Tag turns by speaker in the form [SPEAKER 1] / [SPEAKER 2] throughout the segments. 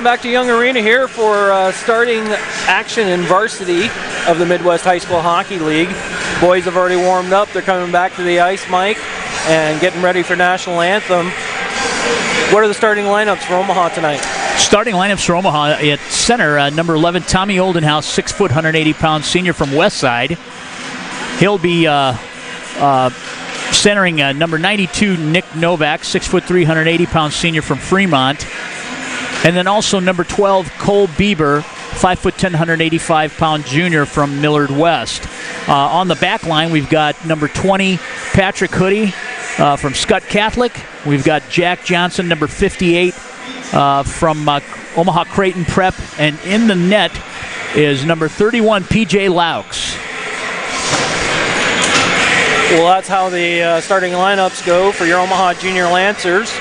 [SPEAKER 1] Welcome back to Young Arena here for starting action in varsity of the Midwest High School Hockey League. Boys have already warmed up. They're coming back to the ice, Mike, and getting ready for National Anthem. What are the starting lineups for Omaha tonight?
[SPEAKER 2] Starting lineups for Omaha at center, number 11, Tommy Oldenhouse, 6 foot, 180-pound senior from Westside. He'll be centering number 92, Nick Novak, 6 foot, 380-pound senior from Fremont. And then also number 12, Cole Bieber, 5 foot 10, 185-pound junior from Millard West. On the back line, we've got number 20, Patrick Hoodie from Scott Catholic. We've got Jack Johnson, number 58, from Omaha Creighton Prep. And in the net is number 31, PJ Laux.
[SPEAKER 1] Well, that's how the starting lineups go for your Omaha Junior Lancers.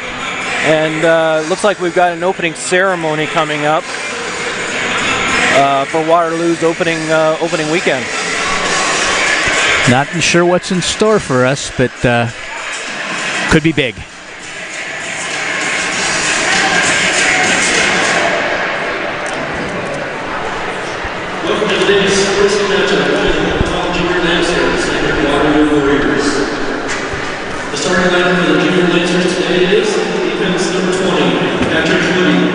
[SPEAKER 1] And looks like we've got an opening ceremony coming up for Waterloo's opening weekend.
[SPEAKER 2] Not sure what's in store for us, but could be big.
[SPEAKER 3] Welcome to today's first matchup between the Omaha Junior Lancers and the Waterloo Warriors. The starting lineup for the Junior Lancers today is defense number 20, Patrick Hoodie.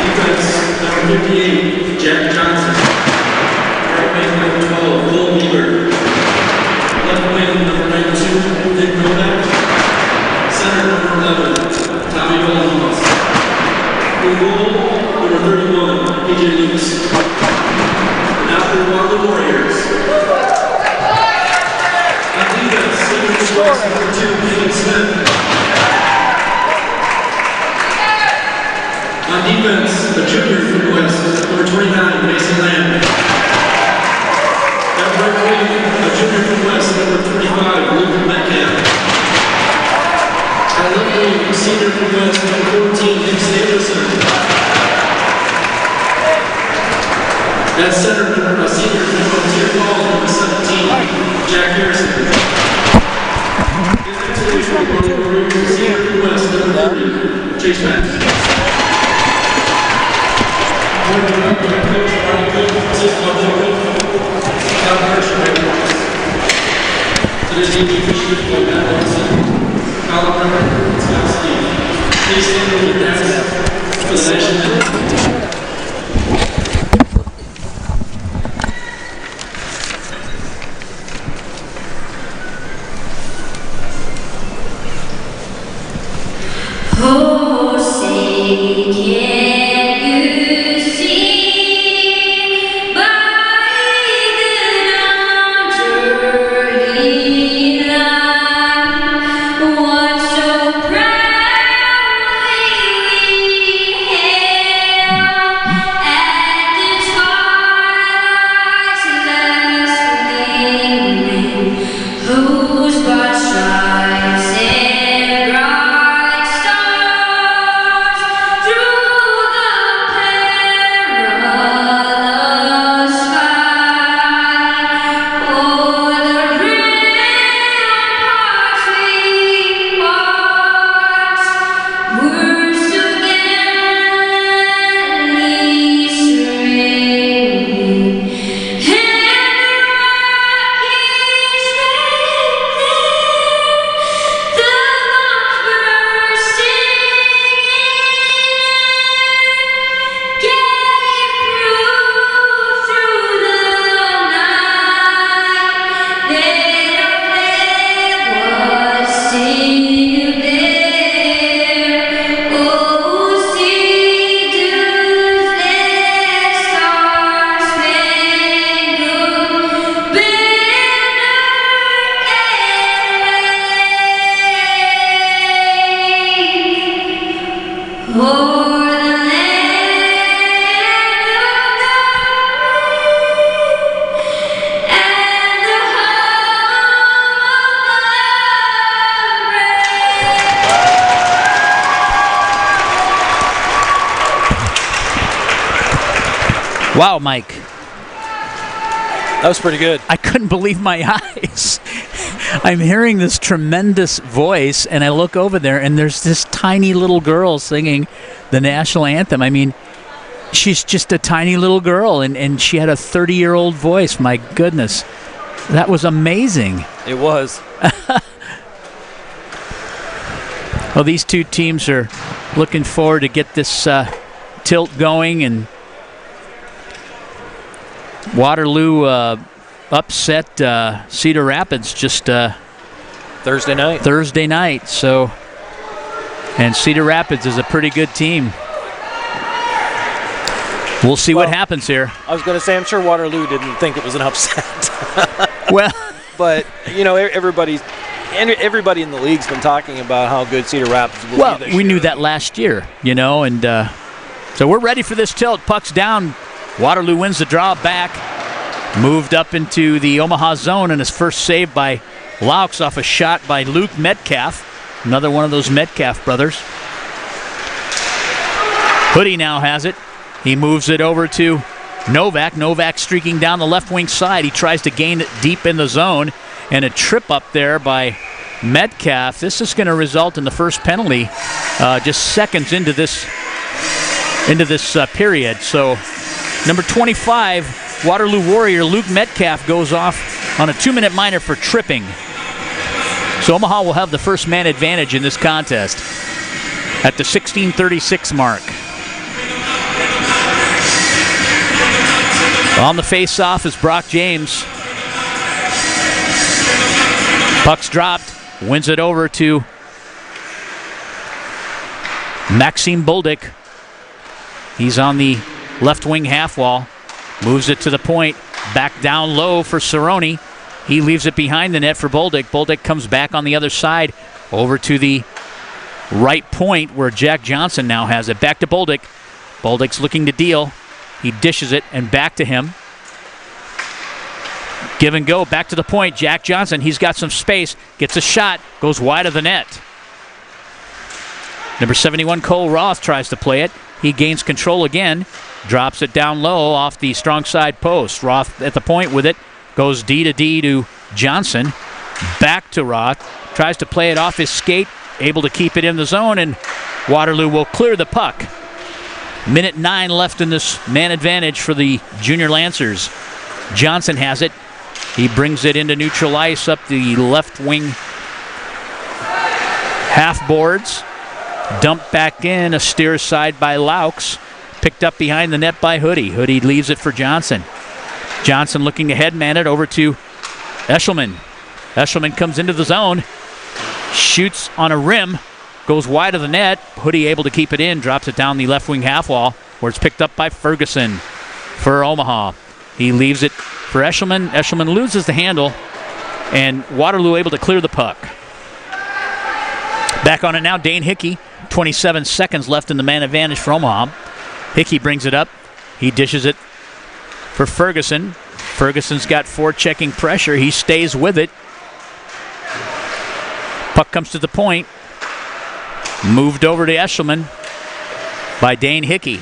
[SPEAKER 3] Defense number 58, Jack Johnson. Right wing number 12, Cole Bieber. Left wing number 92, Nick Novak. Center number 11, Tommy Oldenhouse. In goal, number 31, PJ Laux. Now for the Waterloo Warriors. On defense, number 2, Kevin Smith. On defense, the junior from West, number 29, Mason Lamb. At right wing, the junior from West, number 35, Luke Metcalf. At left wing, senior from West, number 14, Nick Sanderson. At center, senior from Frontier Falls, number 17, Jack Harrison. Senior from West, number 30, Chase Mack. Today's evening officially by Matt Watson, Kyle Bremer, Scott Steve. Please stand with your dads for the national anthem.
[SPEAKER 4] Oh, say, can you see by the dawn's early light what so proudly we hailed at the twilight's last gleaming, whose broad stripes and bright stars through the perilous fight o'er the ramparts we watched were so gallantly streaming, and the Rockies the bombs bursting in gave proof through the night that our flag was still there. Oh, see, does that star-spangled banner wave o'er the land of glory and the home of the brave.
[SPEAKER 2] Wow, Mike.
[SPEAKER 1] That was pretty good.
[SPEAKER 2] I couldn't believe my eyes. I'm hearing this tremendous voice, and I look over there, and there's this tiny little girl singing the national anthem. I mean, she's just a tiny little girl, and she had a 30-year-old voice. My goodness. That was amazing.
[SPEAKER 1] It was.
[SPEAKER 2] Well, these two teams are looking forward to get this tilt going, and Waterloo upset Cedar Rapids just
[SPEAKER 1] Thursday night.
[SPEAKER 2] So, and Cedar Rapids is a pretty good team. We'll see what happens here.
[SPEAKER 1] I was going to say, I'm sure Waterloo didn't think it was an upset.
[SPEAKER 2] Well,
[SPEAKER 1] but everybody in the league's been talking about how good Cedar Rapids will be this year.
[SPEAKER 2] We knew that last year, and so we're ready for this tilt. Puck's down. Waterloo wins the draw back. Moved up into the Omaha zone, and his first save by Laux off a shot by Luke Metcalf. Another one of those Metcalf brothers. Hoodie now has it. He moves it over to Novak. Novak streaking down the left wing side. He tries to gain it deep in the zone, and a trip up there by Metcalf. This is going to result in the first penalty just seconds into this period. So number 25, Waterloo Warrior Luke Metcalf goes off on a 2-minute minor for tripping. So Omaha will have the first man advantage in this contest at the 16:36 mark. On the face-off is Brock James. Puck's dropped. Wins it over to Maxime Boldick. He's on the left wing half wall. Moves it to the point. Back down low for Cerrone. He leaves it behind the net for Boldick. Boldick comes back on the other side over to the right point where Jack Johnson now has it. Back to Boldick. Boldick's looking to deal. He dishes it and back to him. Give and go. Back to the point. Jack Johnson. He's got some space. Gets a shot. Goes wide of the net. Number 71, Cole Roth, tries to play it. He gains control again. Drops it down low off the strong side post. Roth at the point with it. Goes D to D to Johnson. Back to Roth. Tries to play it off his skate. Able to keep it in the zone, and Waterloo will clear the puck. Minute 9 left in this man advantage for the Junior Lancers. Johnson has it. He brings it into neutral ice up the left wing half boards. Dumped back in, a steer side by Laux. Picked up behind the net by Hoodie. Hoodie leaves it for Johnson. Johnson looking to headman it over to Eshelman. Eshelman comes into the zone. Shoots on a rim. Goes wide of the net. Hoodie able to keep it in. Drops it down the left wing half wall where it's picked up by Ferguson for Omaha. He leaves it for Eshelman. Eshelman loses the handle, and Waterloo able to clear the puck. Back on it now, Dane Hickey. 27 seconds left in the man advantage for Omaha. Hickey brings it up. He dishes it for Ferguson. Ferguson's got forechecking pressure. He stays with it. Puck comes to the point. Moved over to Eshelman by Dane Hickey.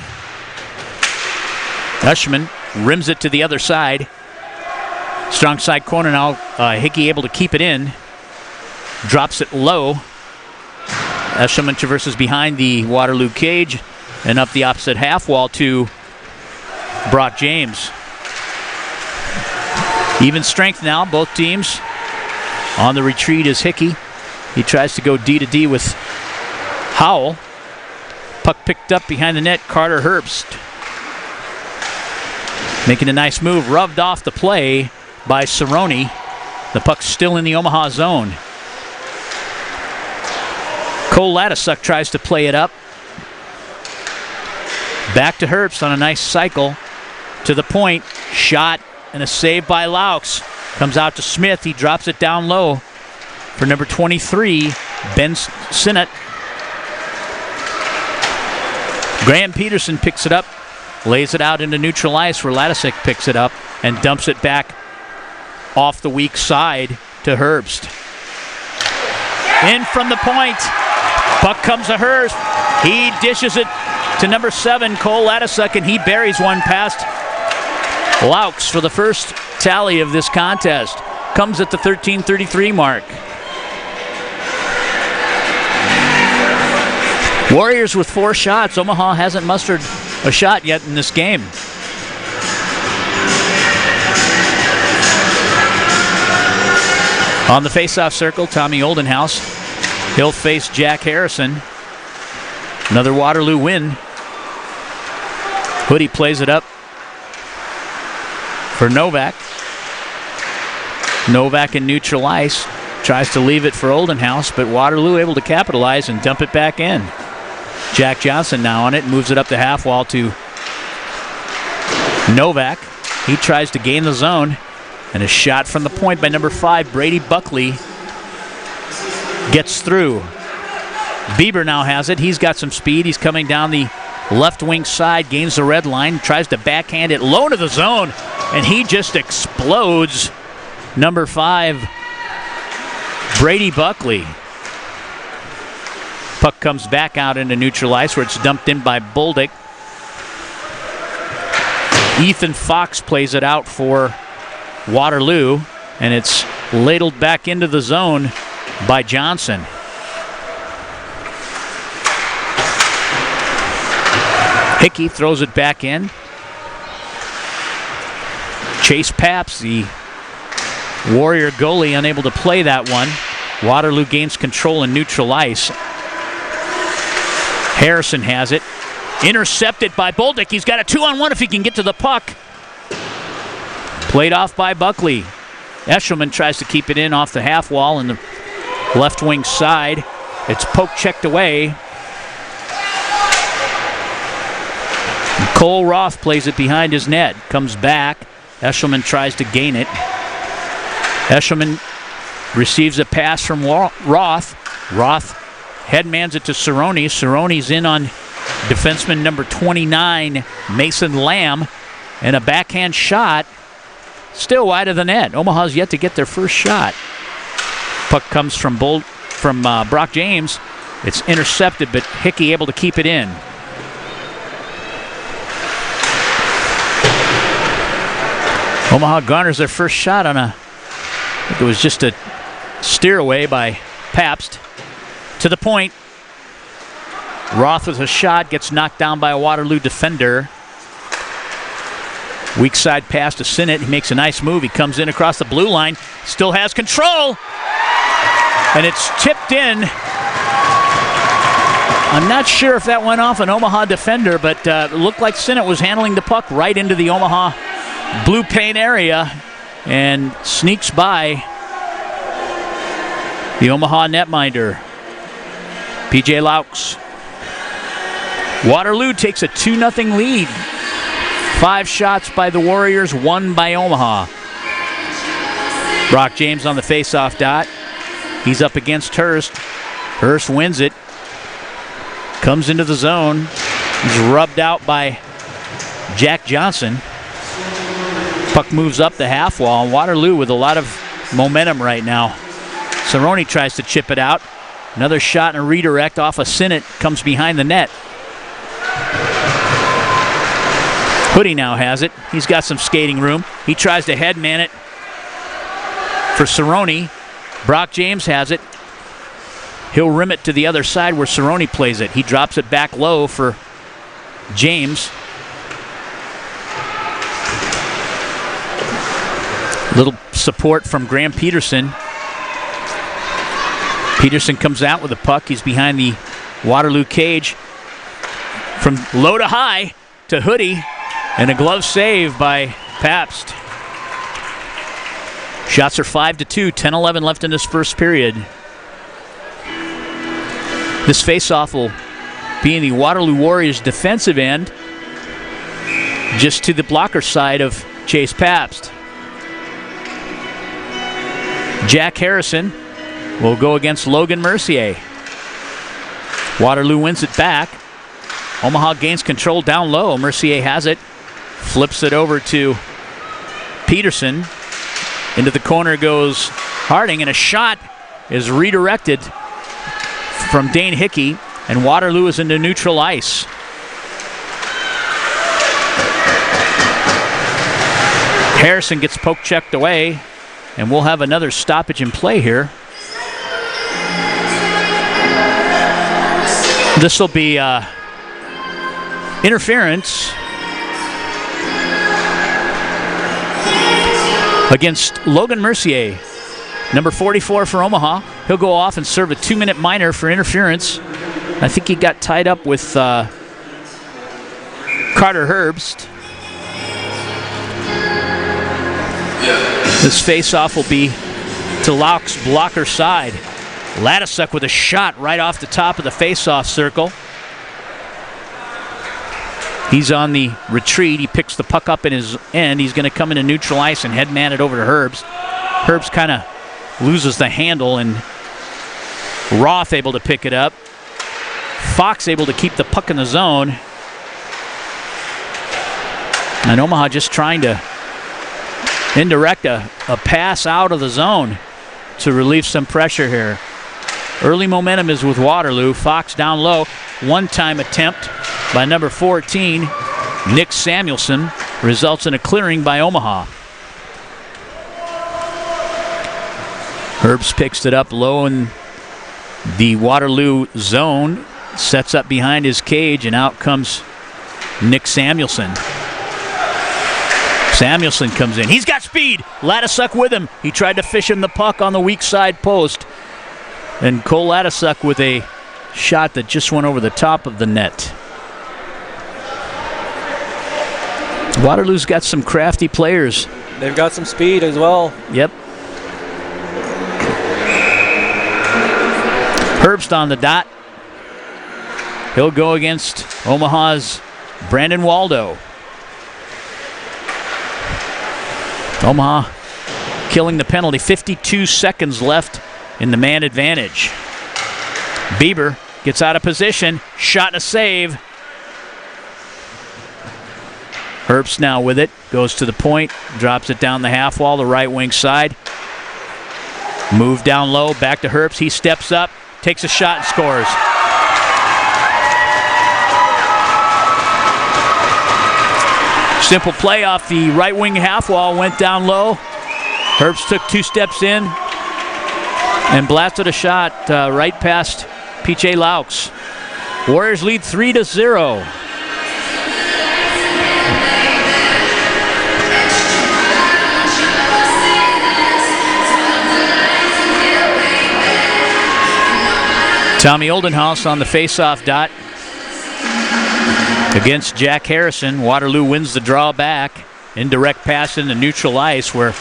[SPEAKER 2] Eshelman rims it to the other side. Strong side corner now. Hickey able to keep it in. Drops it low. Eshelman traverses behind the Waterloo cage and up the opposite half wall to Brock James. Even strength now, both teams. On the retreat is Hickey. He tries to go D to D with Howell. Puck picked up behind the net, Carter Herbst. Making a nice move, rubbed off the play by Cerrone. The puck's still in the Omaha zone. Cole Latisuck tries to play it up. Back to Herbst on a nice cycle. To the point, shot, and a save by Laux. Comes out to Smith, he drops it down low for number 23, Ben Sinnott. Graham Peterson picks it up, lays it out into neutral ice where Latisuck picks it up and dumps it back off the weak side to Herbst. In from the point. Puck comes to Herbst. He dishes it to number 7, Cole Latisuck, and he buries one past Laux for the first tally of this contest. Comes at the 13:33 mark. Warriors with 4 shots. Omaha hasn't mustered a shot yet in this game. On the faceoff circle, Tommy Oldenhouse. He'll face Jack Harrison. Another Waterloo win. Hoodie plays it up for Novak. Novak in neutral ice. Tries to leave it for Oldenhouse, but Waterloo able to capitalize and dump it back in. Jack Johnson now on it, moves it up the half wall to Novak. He tries to gain the zone, and a shot from the point by number 5, Brady Buckley, gets through. Bieber now has it. He's got some speed. He's coming down the left wing side, gains the red line, tries to backhand it low to the zone, and he just explodes. Number 5, Brady Buckley. Puck comes back out into neutral ice where it's dumped in by Boldick. Ethan Fox plays it out for Waterloo, and it's ladled back into the zone by Johnson. Hickey throws it back in. Chase Paps, the Warrior goalie, unable to play that one. Waterloo gains control in neutral ice. Harrison has it. Intercepted by Boldick. He's got a 2-on-1 if he can get to the puck. Played off by Buckley. Eshelman tries to keep it in off the half wall in the left wing side. It's poke checked away. Cole Roth plays it behind his net. Comes back. Eshelman tries to gain it. Eshelman receives a pass from Roth. Roth headmans it to Cerrone. Cerrone's in on defenseman number 29, Mason Lamb, and a backhand shot still wide of the net. Omaha's yet to get their first shot. Puck comes from Brock James. It's intercepted, but Hickey able to keep it in. Omaha garners their first shot on I think it was just a steer away by Pabst. To the point. Roth with a shot, gets knocked down by a Waterloo defender. Weak side pass to Sinnott. He makes a nice move. He comes in across the blue line. Still has control. And it's tipped in. I'm not sure if that went off an Omaha defender, but it looked like Sinnott was handling the puck right into the Omaha blue paint area and sneaks by the Omaha netminder, PJ Laux. Waterloo takes a 2-0 lead. 5 shots by the Warriors, 1 by Omaha. Brock James on the faceoff dot. He's up against Hurst. Hurst wins it. Comes into the zone. He's rubbed out by Jack Johnson. Puck moves up the half wall. Waterloo with a lot of momentum right now. Cerrone tries to chip it out. Another shot and a redirect off of Sinnott. Comes behind the net. Hoodie now has it. He's got some skating room. He tries to headman it for Cerrone. Brock James has it. He'll rim it to the other side where Cerrone plays it. He drops it back low for James. Little support from Graham Peterson. Peterson comes out with the puck. He's behind the Waterloo cage. From low to high to Hoodie. And a glove save by Pabst. Shots are 5-2. 10-11 left in this first period. This faceoff will be in the Waterloo Warriors defensive end, just to the blocker side of Chase Pabst. Jack Harrison will go against Logan Mercier. Waterloo wins it back. Omaha gains control down low. Mercier has it. Flips it over to Peterson. Into the corner goes Harding, and a shot is redirected from Dane Hickey, and Waterloo is into neutral ice. Harrison gets poke checked away, and we'll have another stoppage in play here. This will be interference against Logan Mercier, number 44 for Omaha. He'll go off and serve a 2-minute minor for interference. I think he got tied up with Carter Herbst. This face-off will be to Lauch's blocker side. Ladisuk with a shot right off the top of the face-off circle. He's on the retreat. He picks the puck up in his end. He's going to come into neutral ice and headman it over to Herbst. Herbst kind of loses the handle, and Roth able to pick it up. Fox able to keep the puck in the zone. And Omaha just trying to indirect a pass out of the zone to relieve some pressure here. Early momentum is with Waterloo. Fox down low. One-time attempt by number 14, Nick Samuelson, results in a clearing by Omaha. Herbst picks it up low in the Waterloo zone, sets up behind his cage, and out comes Nick Samuelson. Samuelson comes in. He's got speed. Ladisuk with him. He tried to fish him the puck on the weak side post. And Cole Ladisuk with a shot that just went over the top of the net. Waterloo's got some crafty players.
[SPEAKER 1] They've got some speed as well.
[SPEAKER 2] Yep. Herbst on the dot. He'll go against Omaha's Brandon Waldo. Omaha killing the penalty. 52 seconds left in the man advantage. Bieber gets out of position. Shot and a save. Herbst now with it. Goes to the point. Drops it down the half wall, the right wing side. Move down low. Back to Herbst. He steps up. Takes a shot and scores. Simple play off the right wing half wall. Went down low. Herbst took 2 steps in and blasted a shot right past PJ Laux. Warriors lead 3-0. Tommy Oldenhouse on the face-off dot against Jack Harrison. Waterloo wins the draw back. Indirect pass into neutral ice where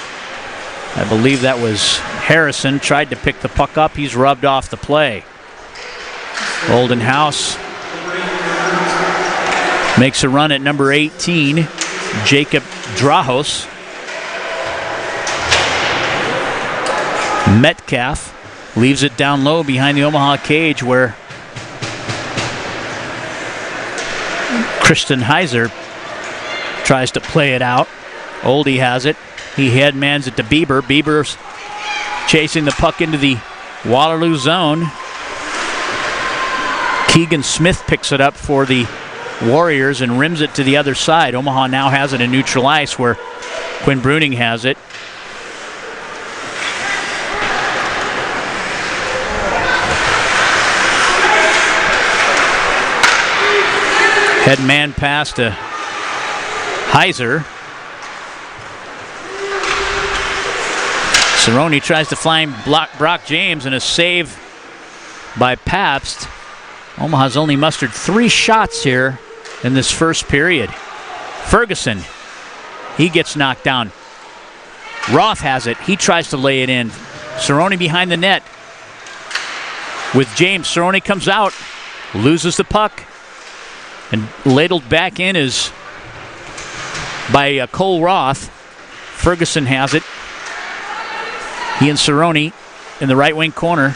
[SPEAKER 2] I believe that was Harrison. Tried to pick the puck up. He's rubbed off the play. Oldenhouse makes a run at number 18, Jacob Drahos. Metcalf leaves it down low behind the Omaha cage where Kristen Heiser tries to play it out. Oldie has it. He headmans it to Bieber. Bieber's chasing the puck into the Waterloo zone. Keegan Smith picks it up for the Warriors and rims it to the other side. Omaha now has it in neutral ice where Quinn Bruning has it. Head man pass to Heiser. Cerrone tries to find Brock James, and a save by Pabst. Omaha's only mustered 3 shots here in this first period. Ferguson, he gets knocked down. Roth has it. He tries to lay it in. Cerrone behind the net with James. Cerrone comes out, loses the puck, and ladled back in is by Cole Roth. Ferguson has it. He and Cerrone in the right wing corner.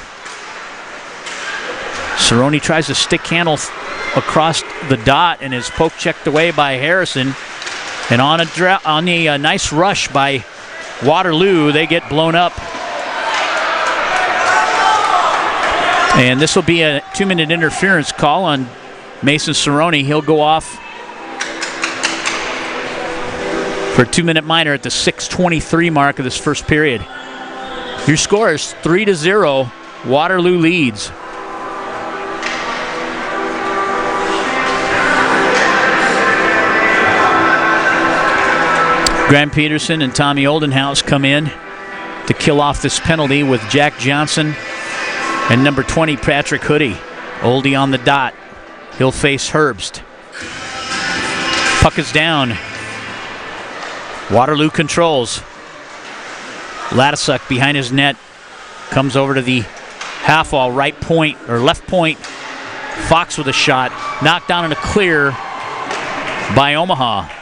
[SPEAKER 2] Cerrone tries to stick handle across the dot and is poke checked away by Harrison. And on a nice rush by Waterloo, they get blown up. And this will be a 2-minute interference call on Mason Cerrone. He'll go off for a 2-minute minor at the 6:23 mark of this first period. Your score is 3-0. Waterloo leads. Graham Peterson and Tommy Oldenhouse come in to kill off this penalty with Jack Johnson and number 20, Patrick Hoodie. Oldie on the dot. He'll face Herbst. Puck is down. Waterloo controls. Ladisuk behind his net. Comes over to the half wall, right point, or left point. Fox with a shot. Knocked down in a clear by Omaha.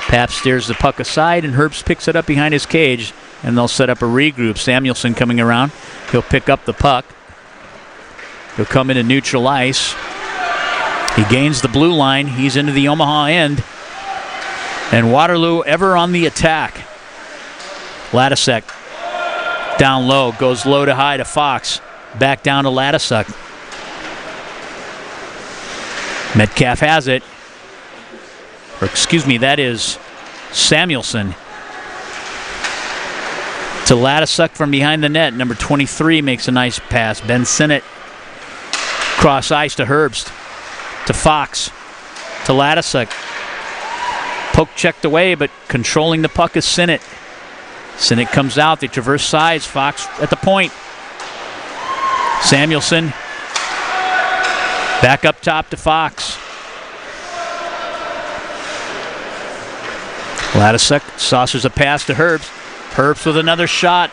[SPEAKER 2] Pap steers the puck aside, and Herbst picks it up behind his cage, and they'll set up a regroup. Samuelson coming around. He'll pick up the puck. He'll come into neutral ice. He gains the blue line. He's into the Omaha end. And Waterloo ever on the attack. Ladisek down low, goes low to high to Fox. Back down to Ladisuk. Metcalf has it. Or excuse me, that is Samuelson. To Ladisuk from behind the net. Number 23 makes a nice pass. Ben Sinnott. Cross ice to Herbst. To Fox. To Ladisuk. Poke checked away, but controlling the puck is Sinnott. Sinnott comes out. They traverse sides. Fox at the point. Samuelson. Back up top to Fox. Ladisuk saucers a pass to Herbst. Herbst with another shot.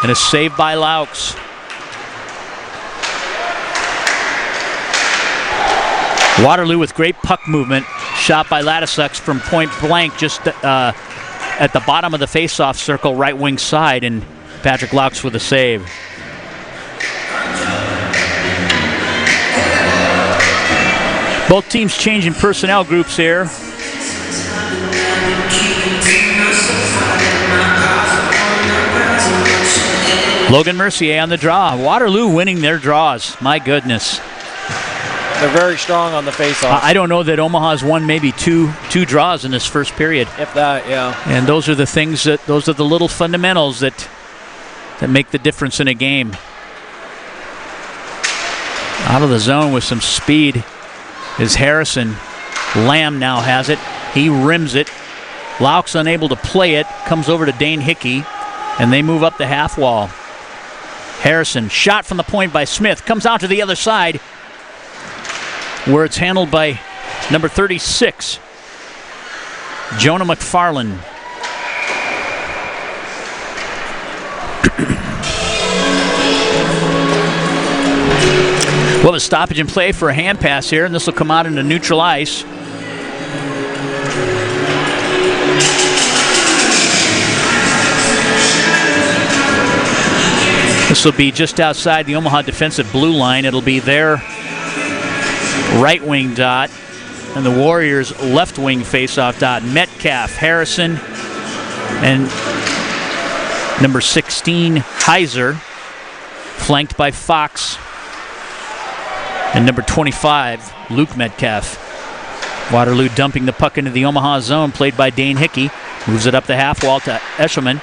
[SPEAKER 2] And a save by Laux. Waterloo with great puck movement. Shot by Ladisuk from point blank, just at the bottom of the face-off circle, right wing side, and Patrick Laux with a save. Both teams changing personnel groups here. Logan Mercier on the draw. Waterloo winning their draws. My goodness.
[SPEAKER 1] They're very strong on the face-off.
[SPEAKER 2] I don't know that Omaha's won maybe two draws in this first period.
[SPEAKER 1] If that, yeah.
[SPEAKER 2] And those are the things those are the little fundamentals that make the difference in a game. Out of the zone with some speed is Harrison. Lamb now has it. He rims it. Laux unable to play it. Comes over to Dane Hickey. And they move up the half wall. Harrison, shot from the point by Smith. Comes out to the other side, where it's handled by number 36, Jonah McFarland. Well, a stoppage in play for a hand pass here, and this will come out into neutral ice. This will be just outside the Omaha defensive blue line. It'll be their right wing dot and the Warriors left wing faceoff dot. Metcalf, Harrison, and number 16, Heiser, flanked by Fox, and number 25, Luke Metcalf. Waterloo dumping the puck into the Omaha zone, played by Dane Hickey. Moves it up the half wall to Eshelman.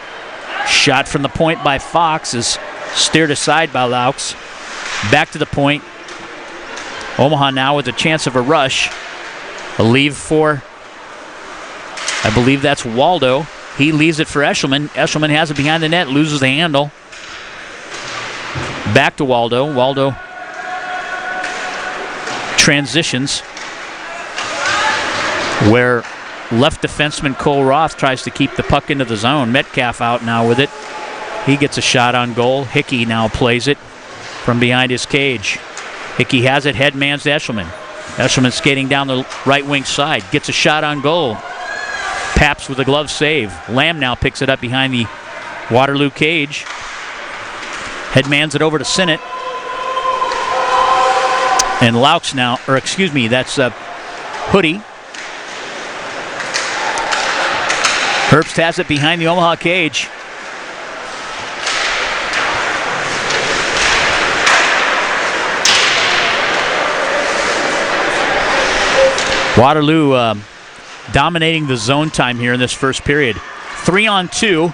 [SPEAKER 2] Shot from the point by Fox is steered aside by Laux. Back to the point. Omaha now with a chance of a rush. A leave for, I believe that's Waldo. He leaves it for Eshelman. Eshelman has it behind the net, loses the handle. Back to Waldo. Waldo transitions, where left defenseman Cole Roth tries to keep the puck into the zone. Metcalf out now with it. He gets a shot on goal. Hickey now plays it from behind his cage. Hickey has it, headmans to Eshelman. Eshelman skating down the right wing side, gets a shot on goal. Paps with a glove save. Lamb now picks it up behind the Waterloo cage. Headmans it over to Sinnott. And Laux now, or excuse me, that's Hoodie. Herbst has it behind the Omaha cage. Waterloo dominating the zone time here in this first period. 3-on-2.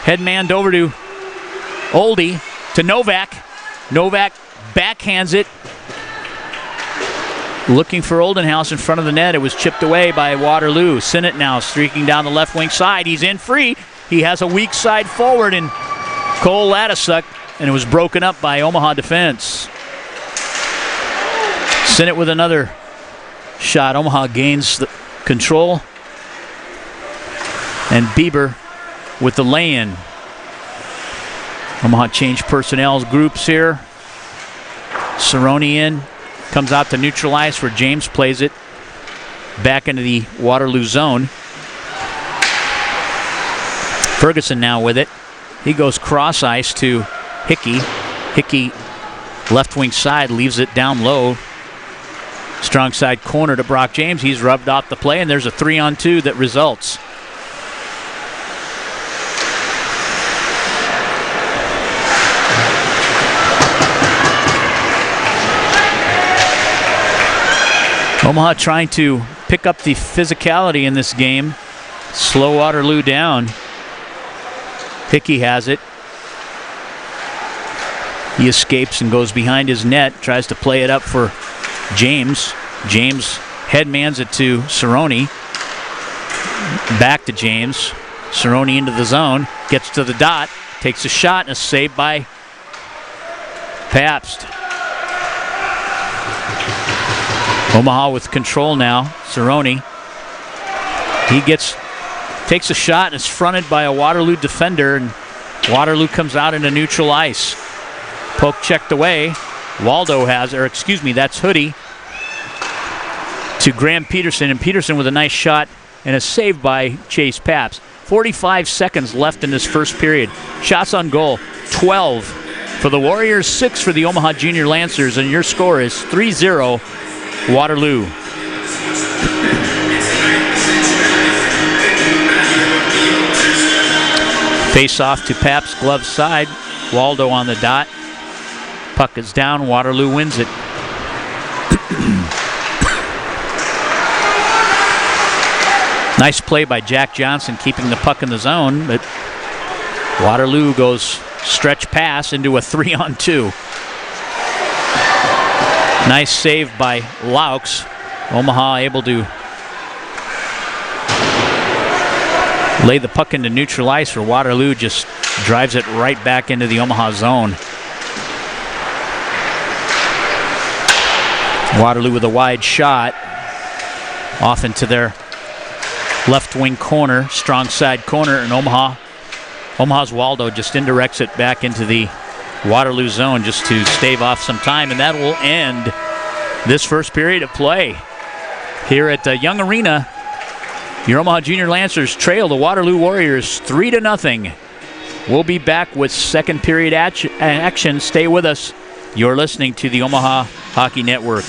[SPEAKER 2] Headmanned over to Oldie, to Novak. Novak backhands it looking for Oldenhouse in front of the net. It was chipped away by Waterloo. Sinnott now streaking down the left wing side. He's in free. He has a weak side forward in Cole Ladisuk, and it was broken up by Omaha defense. Sinnott with another shot. Omaha gains the control. And Bieber with the lay-in. Omaha changed personnel groups here. Cerrone in. Comes out to neutral ice where James plays it back into the Waterloo zone. Ferguson now with it. He goes cross ice to Hickey. Hickey left wing side leaves it down low. Strong side corner to Brock James. He's rubbed off the play, and there's a 3-on-2 that results. Omaha trying to pick up the physicality in this game. Slow Waterloo down. Hickey has it. He escapes and goes behind his net. Tries to play it up for James. James headmans it to Cerrone. Back to James. Cerrone into the zone. Gets to the dot. Takes a shot and a save by Pabst. Omaha with control now. Cerrone. He takes a shot and is fronted by a Waterloo defender, and Waterloo comes out into neutral ice. Poke checked away. Waldo has, or excuse me, that's Hoodie to Graham Peterson, and Peterson with a nice shot and a save by Chase Pabst. 45 seconds left in this first period. Shots on goal, 12 for the Warriors, 6 for the Omaha Junior Lancers, and your score is 3-0 Waterloo. Face off to Pabst glove side. Waldo on the dot. Puck is down. Waterloo wins it. Nice play by Jack Johnson keeping the puck in the zone, but Waterloo goes stretch pass into a 3-on-2. Nice save by Laux. Omaha able to lay the puck into neutral ice, for Waterloo just drives it right back into the Omaha zone. Waterloo with a wide shot off into their left wing corner, strong side corner, and Omaha's Waldo just indirects it back into the Waterloo zone just to stave off some time, and that will end this first period of play here at Young Arena. Your Omaha Junior Lancers trail the Waterloo Warriors 3-0. We'll be back with second period action. Stay with us. You're listening to the Omaha Hockey Network.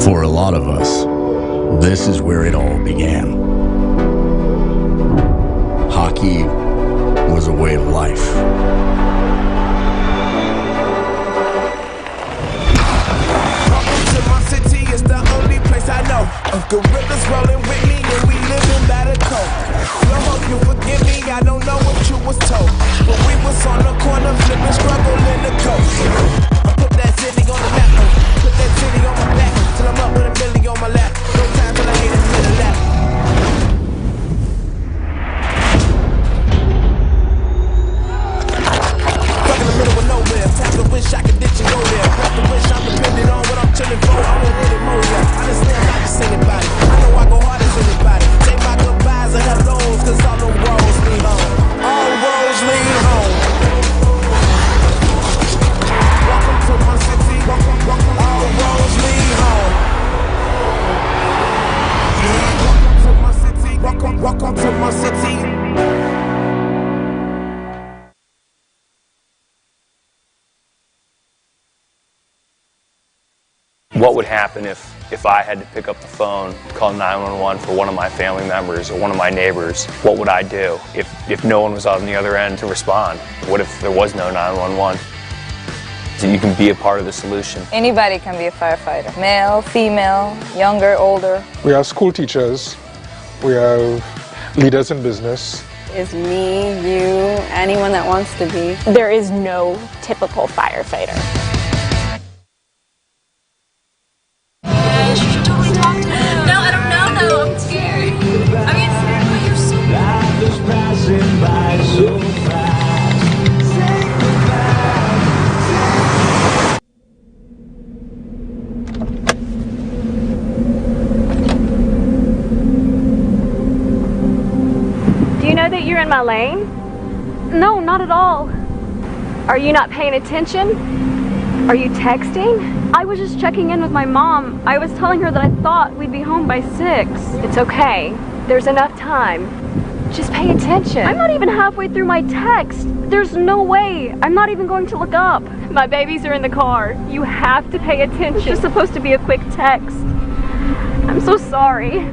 [SPEAKER 5] For a lot of us, this is where it all began. Hockey was a way of life.
[SPEAKER 6] Welcome to my city, it's the only place I know of gorillas rolling with me, and we live in Battle Cove. Lord, hope you forgive me, I don't know what you was told, but we was on the corner flipping, struggling the coast. I put that city on the map, put that city on my back, till I'm up with a million on my lap. No time till I hit it to the lap. Stuck in the middle of nowhere, tap to wish I could ditch and go there. Have to wish I'm dependent on what I'm chilling for. I won't hit it more yet. Honestly, I'm not just anybody. I know I go hard as anybody. Take my goodbyes and hellos, cause all the roads lead home. All roads lead home.
[SPEAKER 7] would happen if I had to pick up the phone, call 911 for one of my family members or one of my neighbors? What would I do if no one was on the other end to respond? What if there was no 911? So you can be a part of the solution.
[SPEAKER 8] Anybody can be a firefighter. Male, female, younger, older.
[SPEAKER 9] We have school teachers. We have leaders in business.
[SPEAKER 10] Is me, you, anyone that wants to be.
[SPEAKER 11] There is no typical firefighter.
[SPEAKER 4] No, I don't know though. I'm scared. I mean, but you're so
[SPEAKER 11] Do you know that you're in my lane? No, not at all. Are you not paying attention? Are you texting? I was just checking in with my mom. I was telling her that I thought we'd be home by 6. It's okay. There's enough time. Just pay attention. I'm not even halfway through my text. There's no way. I'm not even going to look up. My babies are in the car. You have to pay attention. It's just supposed to be a quick text. I'm so sorry.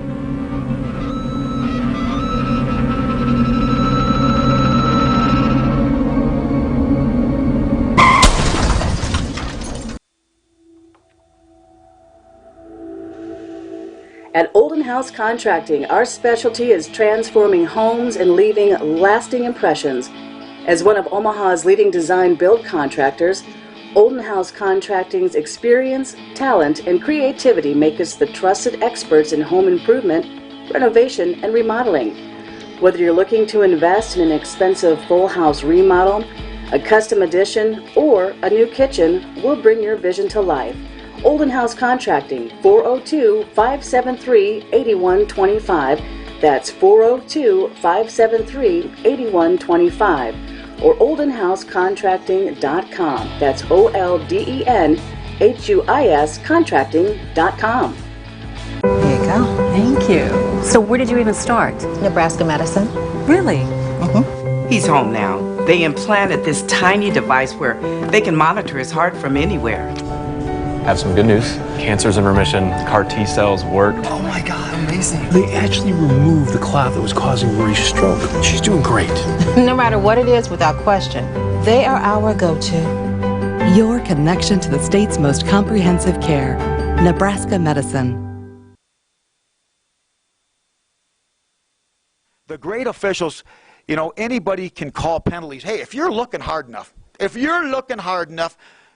[SPEAKER 12] At Olden House Contracting, our specialty is transforming homes and leaving lasting impressions. As one of Omaha's leading design build contractors, Olden House Contracting's experience, talent, and creativity make us the trusted experts in home improvement, renovation, and remodeling. Whether you're looking to invest in an expensive full house remodel, a custom addition, or a new kitchen, we'll bring your vision to life. Olden House Contracting, 402-573-8125. That's 402-573-8125. Or oldenhousecontracting.com. That's OLDENHUIS contracting.com.
[SPEAKER 13] There you go. Thank you. So where did you even start?
[SPEAKER 14] Nebraska Medicine.
[SPEAKER 13] Really?
[SPEAKER 14] Mm-hmm.
[SPEAKER 15] He's home now. They implanted this tiny device where they can monitor his heart from anywhere.
[SPEAKER 16] Have some good news. Cancer's in remission. CAR T cells work.
[SPEAKER 17] Oh my God, amazing. They actually removed the clot that was causing Marie's stroke. She's doing great.
[SPEAKER 14] No matter what it is, without question, they are our go-to.
[SPEAKER 18] Your connection to the state's most comprehensive care. Nebraska Medicine.
[SPEAKER 19] The great officials, you know, anybody can call penalties. Hey, if you're looking hard enough,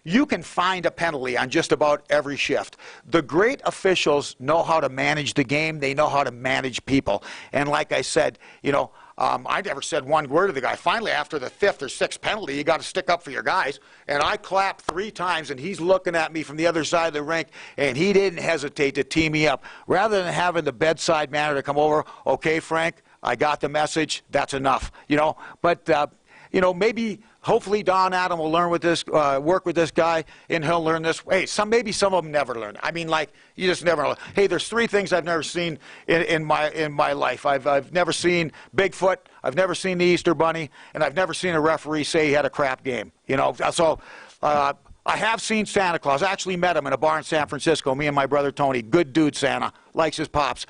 [SPEAKER 19] you can find a penalty on just about every shift. The great officials know how to manage the game. They know how to manage people. And like I said, you know, I never said one word to the guy. Finally, after the 5th or 6th penalty, you got to stick up for your guys. And I clapped 3 times, and he's looking at me from the other side of the rink, and he didn't hesitate to tee me up. Rather than having the bedside manner to come over, okay, Frank, I got the message. That's enough, you know. But you know, maybe, hopefully, Don Adam will learn with this, work with this guy, and he'll learn this. Hey, maybe some of them never learn. I mean, like, you just never learn. Hey, there's 3 things I've never seen in my life. I've never seen Bigfoot, I've never seen the Easter Bunny, and I've never seen a referee say he had a crap game. You know, so I have seen Santa Claus. I actually met him in a bar in San Francisco. Me and my brother Tony, good dude, Santa, likes his pops.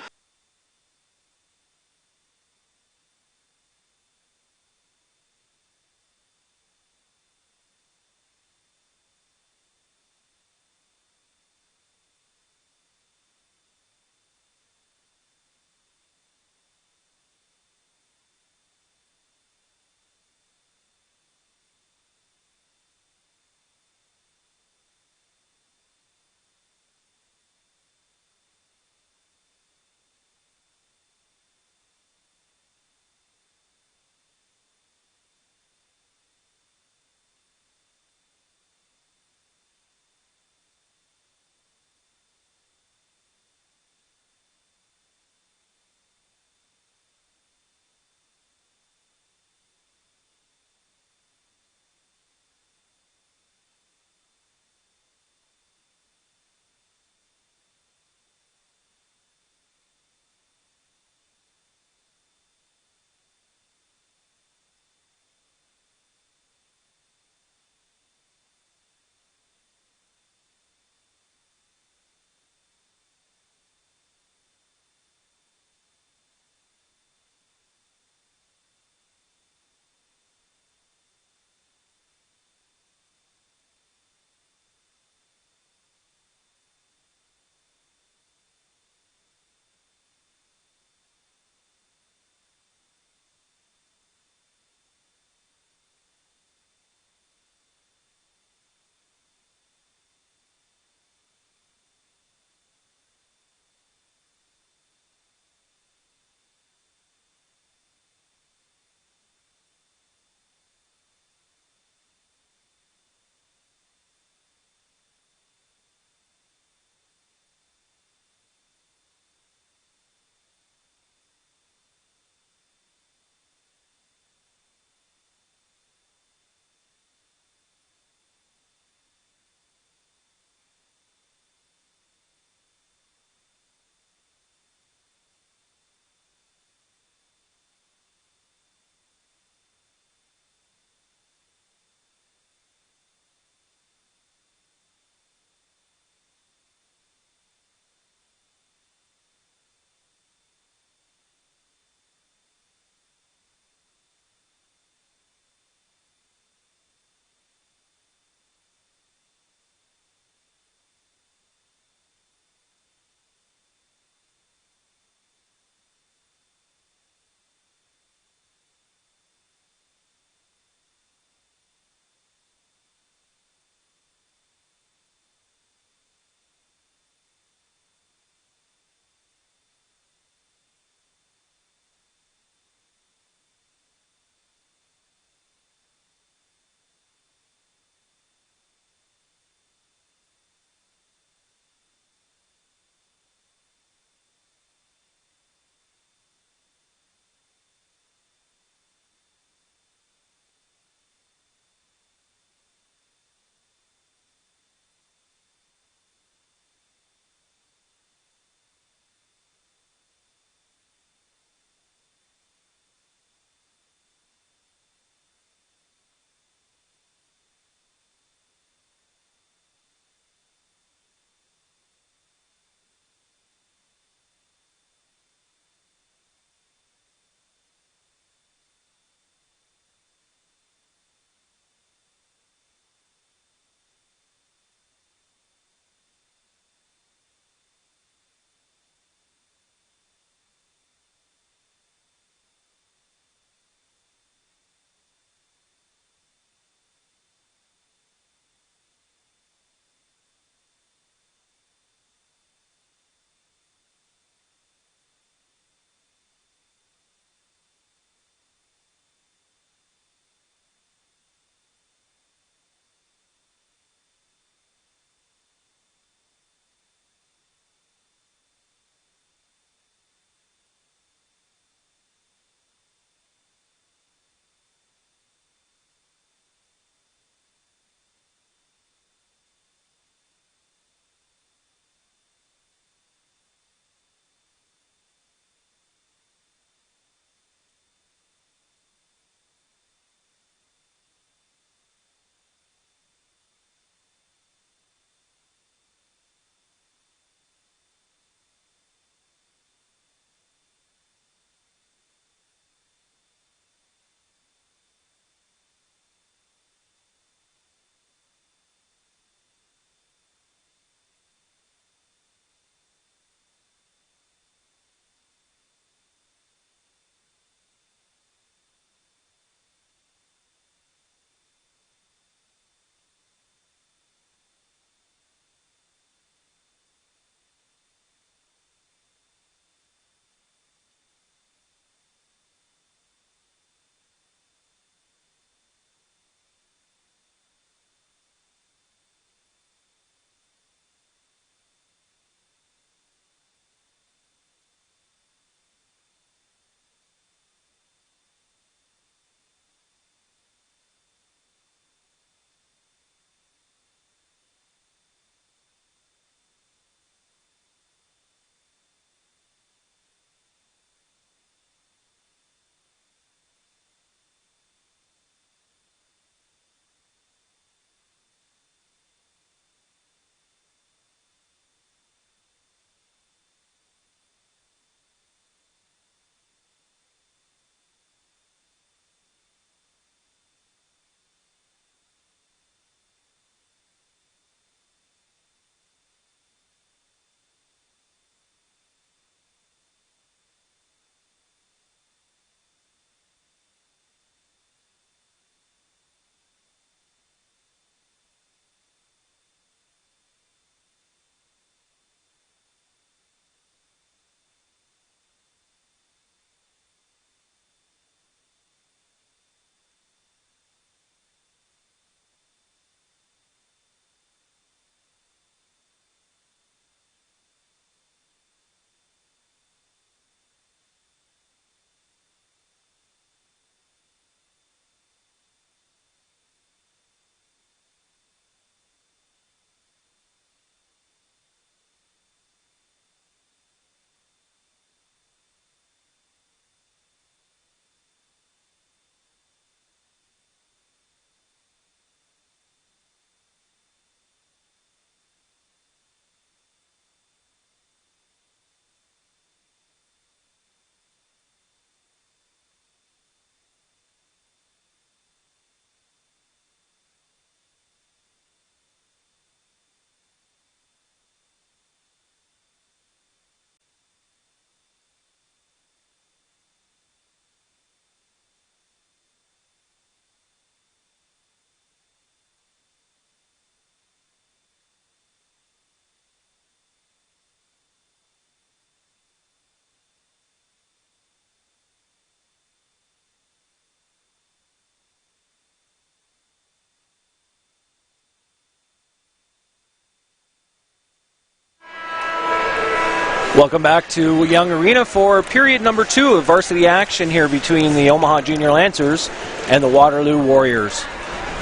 [SPEAKER 1] Welcome back to Young Arena for period number 2 of varsity action here between the Omaha Junior Lancers and the Waterloo Warriors.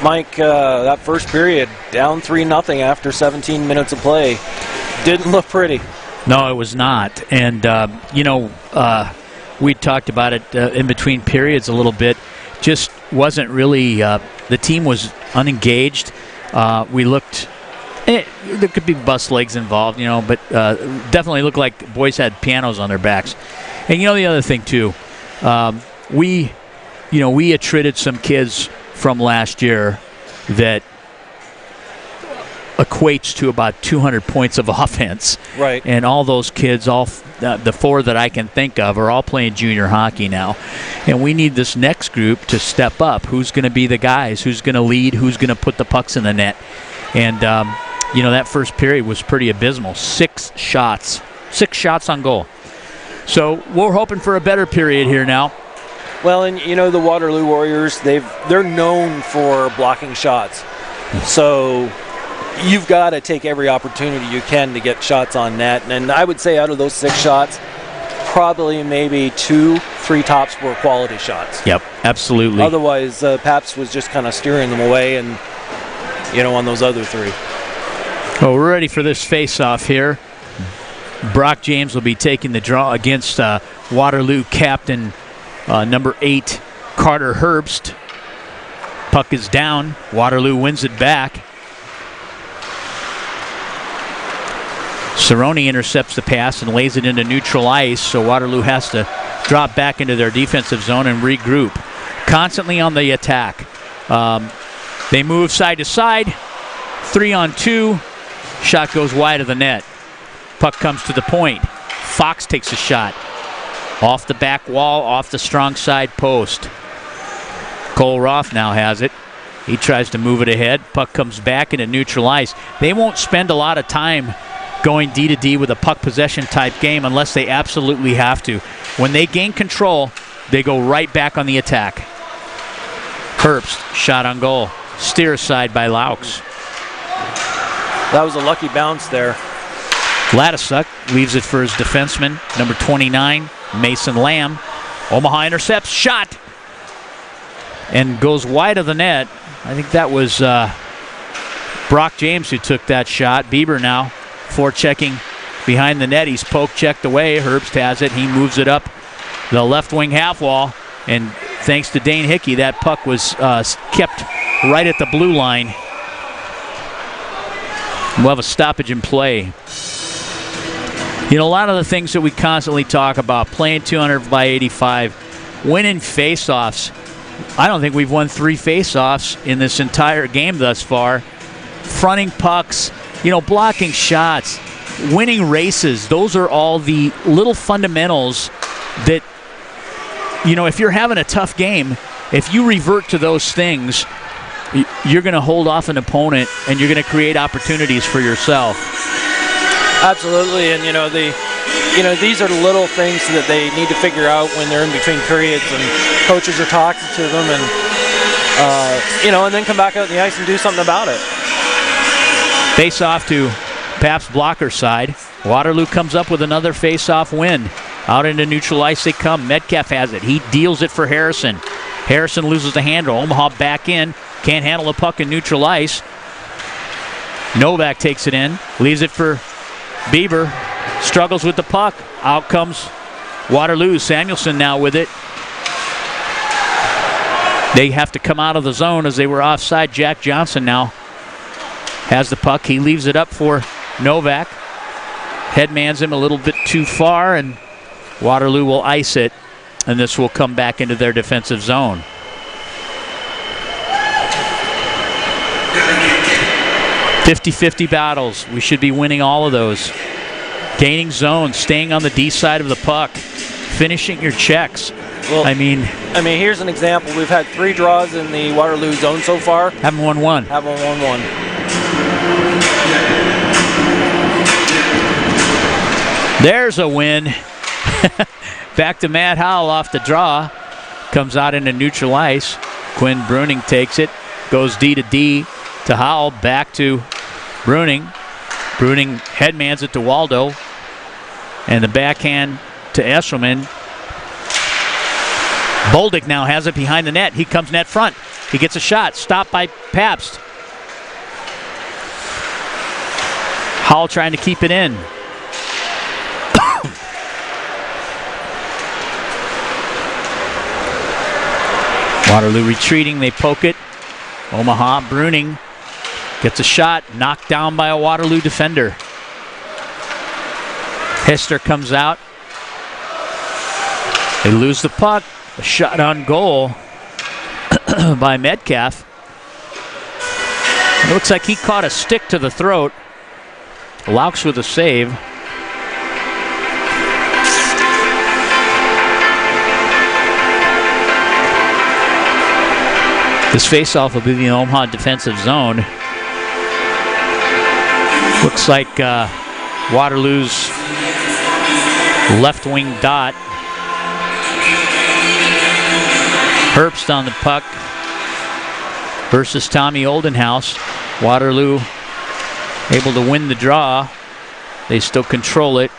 [SPEAKER 1] Mike, that first period, down 3-0 after 17 minutes of play. Didn't look pretty.
[SPEAKER 2] No, it was not. And, we talked about it in between periods a little bit. Just wasn't really, the team was unengaged. We looked, there could be bus legs involved, but definitely looked like the boys had pianos on their backs. And, the other thing, too, we attrited some kids from last year that equates to about 200 points of offense.
[SPEAKER 1] Right.
[SPEAKER 2] And all those kids, the 4 that I can think of, are all playing junior hockey now. And we need this next group to step up. Who's going to be the guys? Who's going to lead? Who's going to put the pucks in the net? And, that first period was pretty abysmal. 6 shots on goal. So we're hoping for a better period here now.
[SPEAKER 1] Well, and the Waterloo Warriors, they're known for blocking shots. So you've got to take every opportunity you can to get shots on net. And I would say out of those 6 shots, probably maybe 2-3 tops were quality shots.
[SPEAKER 2] Yep, absolutely.
[SPEAKER 1] Otherwise, Paps was just kind of steering them away and, on those other 3.
[SPEAKER 2] Well, we're ready for this face-off here. Brock James will be taking the draw against Waterloo captain number 8, Carter Herbst. Puck is down. Waterloo wins it back. Cerrone intercepts the pass and lays it into neutral ice, so Waterloo has to drop back into their defensive zone and regroup. Constantly on the attack. They move side to side. 3-on-2. Shot goes wide of the net. Puck comes to the point. Fox takes a shot. Off the back wall, off the strong side post. Cole Roth now has it. He tries to move it ahead. Puck comes back into neutral ice. They won't spend a lot of time going D to D with a puck possession type game unless they absolutely have to. When they gain control, they go right back on the attack. Herbst, shot on goal. Steer aside by Laux.
[SPEAKER 1] That was a lucky bounce there.
[SPEAKER 2] Ladisuk leaves it for his defenseman, number 29, Mason Lamb. Omaha intercepts, shot, and goes wide of the net. I think that was Brock James who took that shot. Bieber now forechecking behind the net. He's poke-checked away. Herbst has it. He moves it up the left wing half wall, and thanks to Dane Hickey, that puck was kept right at the blue line. We'll have a stoppage in play. A lot of the things that we constantly talk about, playing 200 by 85, winning face-offs. I don't think we've won 3 face-offs in this entire game thus far. Fronting pucks, blocking shots, winning races. Those are all the little fundamentals that, if you're having a tough game, if you revert to those things, you're going to hold off an opponent and you're going to create opportunities for yourself.
[SPEAKER 1] Absolutely, and these are little things that they need to figure out when they're in between periods and coaches are talking to them, and and then come back out on the ice and do something about it.
[SPEAKER 2] Face off to Pabst blocker side. Waterloo comes up with another face-off win. Out into neutral ice they come. Metcalf has it. He deals it for Harrison. Harrison loses the handle. Omaha back in. Can't handle the puck in neutral ice. Novak takes it in. Leaves it for Bieber. Struggles with the puck. Out comes Waterloo. Samuelson now with it. They have to come out of the zone as they were offside. Jack Johnson now has the puck. He leaves it up for Novak. Headmans him a little bit too far, and Waterloo will ice it, and this will come back into their defensive zone. .50-50 battles. We should be winning all of those. Gaining zone, staying on the D side of the puck, finishing your checks.
[SPEAKER 1] Well, I mean, here's an example. We've had 3 draws in the Waterloo zone so far.
[SPEAKER 2] Haven't won one.
[SPEAKER 1] Haven't won one.
[SPEAKER 2] There's a win. Back to Matt Howell off the draw. Comes out into neutral ice. Quinn Bruning takes it. Goes D to D to Howell. Back to Bruning. Bruning headmans it to Waldo. And the backhand to Eshelman. Boldick now has it behind the net. He comes net front. He gets a shot. Stopped by Pabst. Hall trying to keep it in. Waterloo retreating. They poke it. Omaha, Bruning gets a shot. Knocked down by a Waterloo defender. Hester comes out. They lose the puck. A shot on goal by Metcalf. It looks like he caught a stick to the throat. Laux with a save. This faceoff will be the Omaha defensive zone. Looks like Waterloo's left wing dot. Herbst on the puck versus Tommy Oldenhouse. Waterloo able to win the draw. They still control it.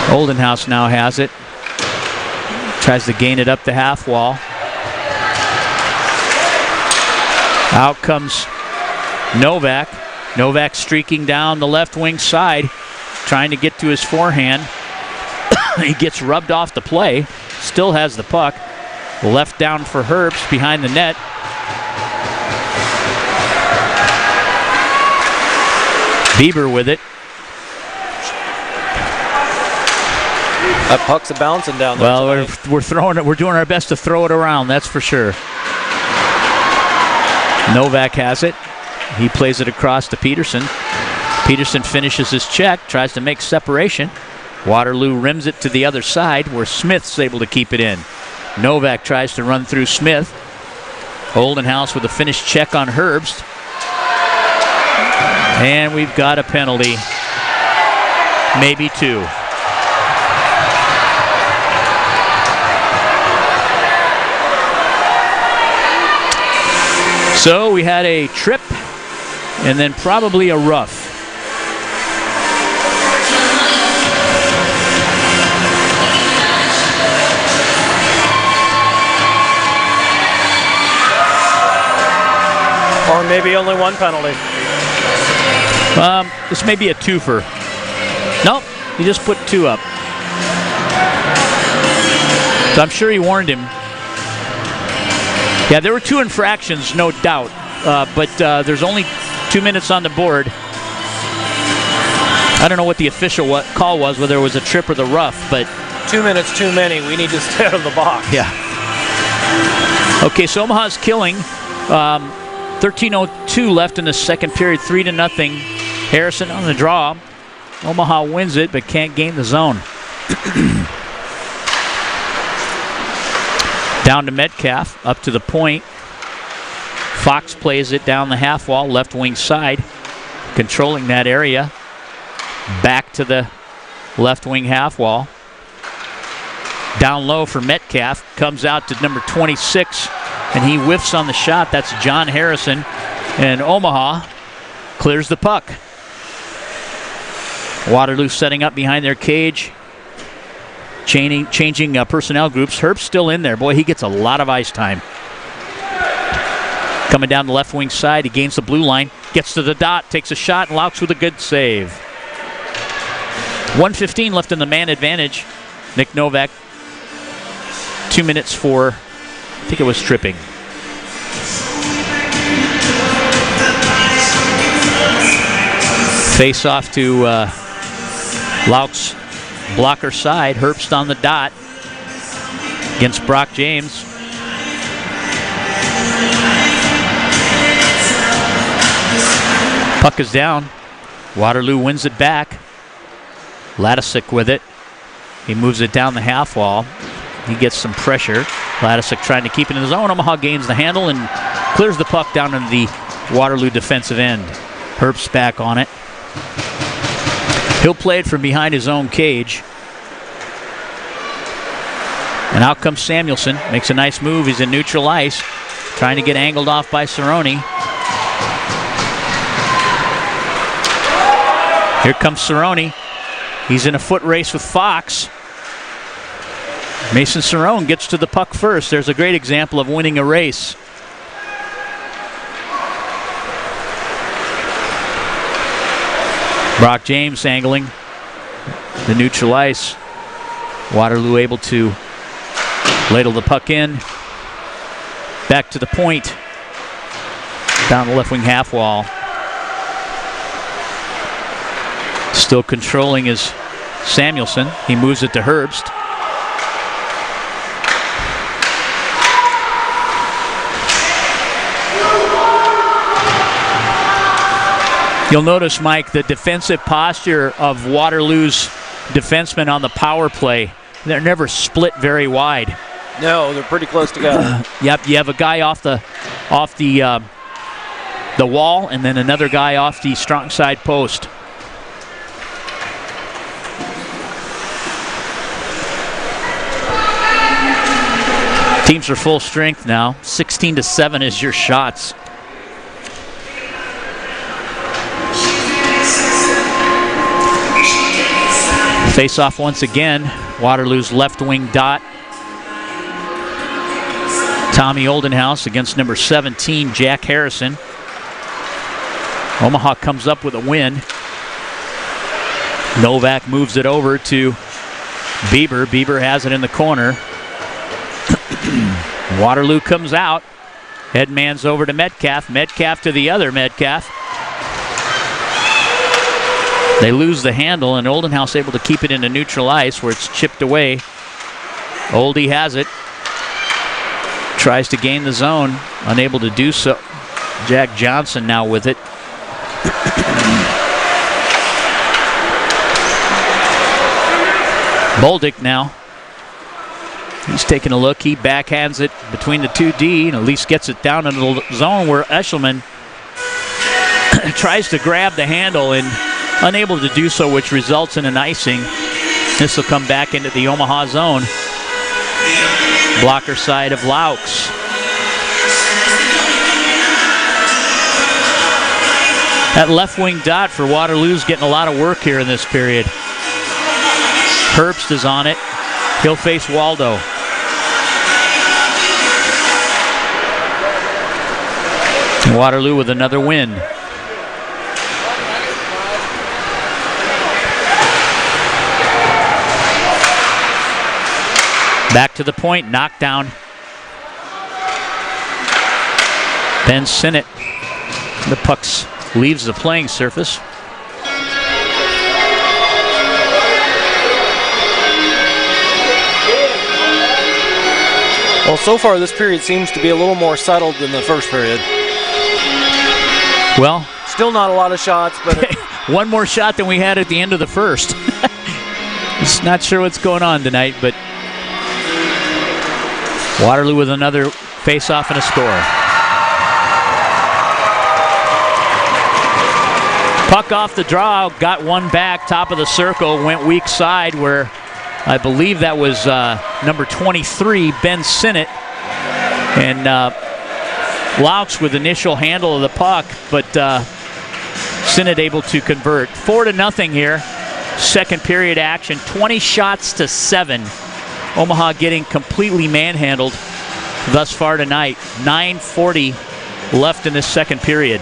[SPEAKER 2] Oldenhouse now has it. Tries to gain it up the half wall. Out comes Novak. Novak streaking down the left wing side, trying to get to his forehand. He gets rubbed off the play. Still has the puck. Left down for Herbst behind the net. Bieber with it.
[SPEAKER 1] That puck's a bouncing down there.
[SPEAKER 2] Well, we're throwing it. We're doing our best to throw it around. That's for sure. Novak has it. He plays it across to Peterson. Peterson finishes his check, tries to make separation. Waterloo rims it to the other side where Smith's able to keep it in. Novak tries to run through Smith. Oldenhouse with a finished check on Herbst. And we've got a penalty. Maybe two. So we had a trip and then probably a rough.
[SPEAKER 1] Or maybe only one penalty.
[SPEAKER 2] This may be a twofer. Nope, he just put two up. So I'm sure he warned him. Yeah, there were two infractions, no doubt. But there's only 2 minutes on the board. I don't know what the official call was, whether it was a trip or the rough, but
[SPEAKER 1] 2 minutes too many. We need to stay out of the box.
[SPEAKER 2] yeah. Okay, so Omaha's killing. 13:02 left in the second period, 3-0. Harrison on the draw. Omaha wins it, but can't gain the zone. Down to Metcalf, up to the point. Fox plays it down the half wall, left wing side, controlling that area. Back to the left wing half wall. Down low for Metcalf, comes out to number 26, and he whiffs on the shot. That's John Harrison, and Omaha clears the puck. Waterloo setting up behind their cage. Changing personnel groups. Herbst's still in there. Boy, he gets a lot of ice time. Coming down the left wing side, he gains the blue line, gets to the dot, takes a shot, and Laux with a good save. 1:15 left in the man advantage. Nick Novak, 2 minutes for, I think it was tripping. Face off to Laux. Blocker side, Herbst on the dot against Brock James. Puck is down. Waterloo wins it back. Ladisic with it. He moves it down the half wall. He gets some pressure. Ladisic trying to keep it in his zone. Omaha gains the handle and clears the puck down into the Waterloo defensive end. Herbst back on it. He'll play it from behind his own cage. And out comes Samuelson. Makes a nice move. He's in neutral ice. Trying to get angled off by Cerrone. Here comes Cerrone. He's in a foot race with Fox. Mason Cerrone gets to the puck first. There's a great example of winning a race. Brock James angling the neutral ice. Waterloo able to ladle the puck in. Back to the point. Down the left wing half wall. Still controlling is Samuelson. He moves it to Herbst. You'll notice, Mike, the defensive posture of Waterloo's defensemen on the power play. They're never split very wide.
[SPEAKER 1] No, they're pretty close together.
[SPEAKER 2] Yep, you have a guy off the wall, and then another guy off the strong side post. Teams are full strength now. 16-7 is your shots. Face off once again. Waterloo's left wing dot. Tommy Oldenhouse against number 17, Jack Harrison. Omaha comes up with a win. Novak moves it over to Bieber. Bieber has it in the corner. Waterloo comes out. Headman's over to Metcalf. Metcalf to the other Metcalf. They lose the handle, and Oldenhouse able to keep it into neutral ice where it's chipped away. Oldie has it. Tries to gain the zone. Unable to do so. Jack Johnson now with it. Boldick now. He's taking a look. He backhands it between the 2D and at least gets it down into the zone where Eshelman tries to grab the handle and unable to do so, which results in an icing. This will come back into the Omaha zone. Blocker side of Laux. That left wing dot for Waterloo's getting a lot of work here in this period. Herbst is on it. He'll face Waldo. Waterloo with another win. Back to the point, knockdown. Ben Sinnott. The puck leaves the playing surface.
[SPEAKER 1] Well, so far this period seems to be a little more settled than the first period.
[SPEAKER 2] Well,
[SPEAKER 1] still not a lot of shots, but
[SPEAKER 2] one more shot than we had at the end of the first. Just not sure what's going on tonight, but Waterloo with another face-off and a score. Puck off the draw, got one back, top of the circle, went weak side where I believe that was number 23, Ben Sinnott. And Laux with initial handle of the puck, but Sinnott able to convert. 4-0 here, second period action, 20 shots to 7. Omaha getting completely manhandled thus far tonight. 9:40 left in this second period.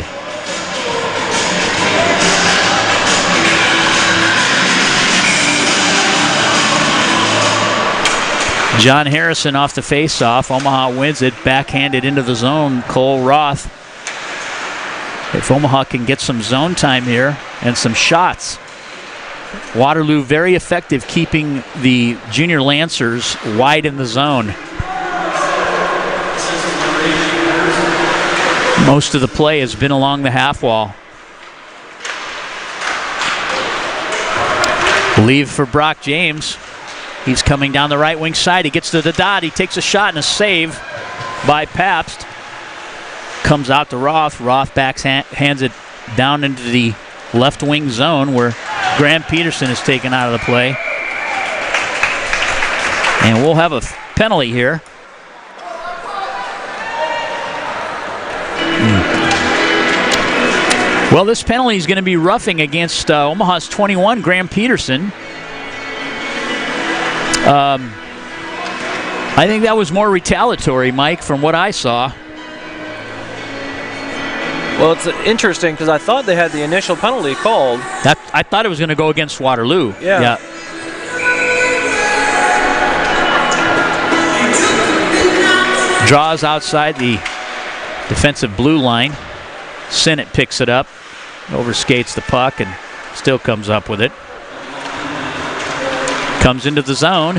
[SPEAKER 2] John Harrison off the face-off. Omaha wins it, backhanded into the zone. Cole Roth. If Omaha can get some zone time here and some shots. Waterloo very effective keeping the Junior Lancers wide in the zone. Most of the play has been along the half wall. Leave for Brock James. He's coming down the right wing side. He gets to the dot. He takes a shot and a save by Pabst. Comes out to Roth. Roth hands it down into the left wing zone where Graham Peterson is taken out of the play. And we'll have a penalty here. Well, this penalty is going to be roughing against Omaha's 21, Graham Peterson. I think that was more retaliatory, Mike, from what I saw.
[SPEAKER 1] Well, it's interesting because I thought they had the initial penalty called.
[SPEAKER 2] I thought it was going to go against Waterloo.
[SPEAKER 1] Yeah.
[SPEAKER 2] Draws outside the defensive blue line. Sinnott picks it up, overskates the puck, and still comes up with it. Comes into the zone.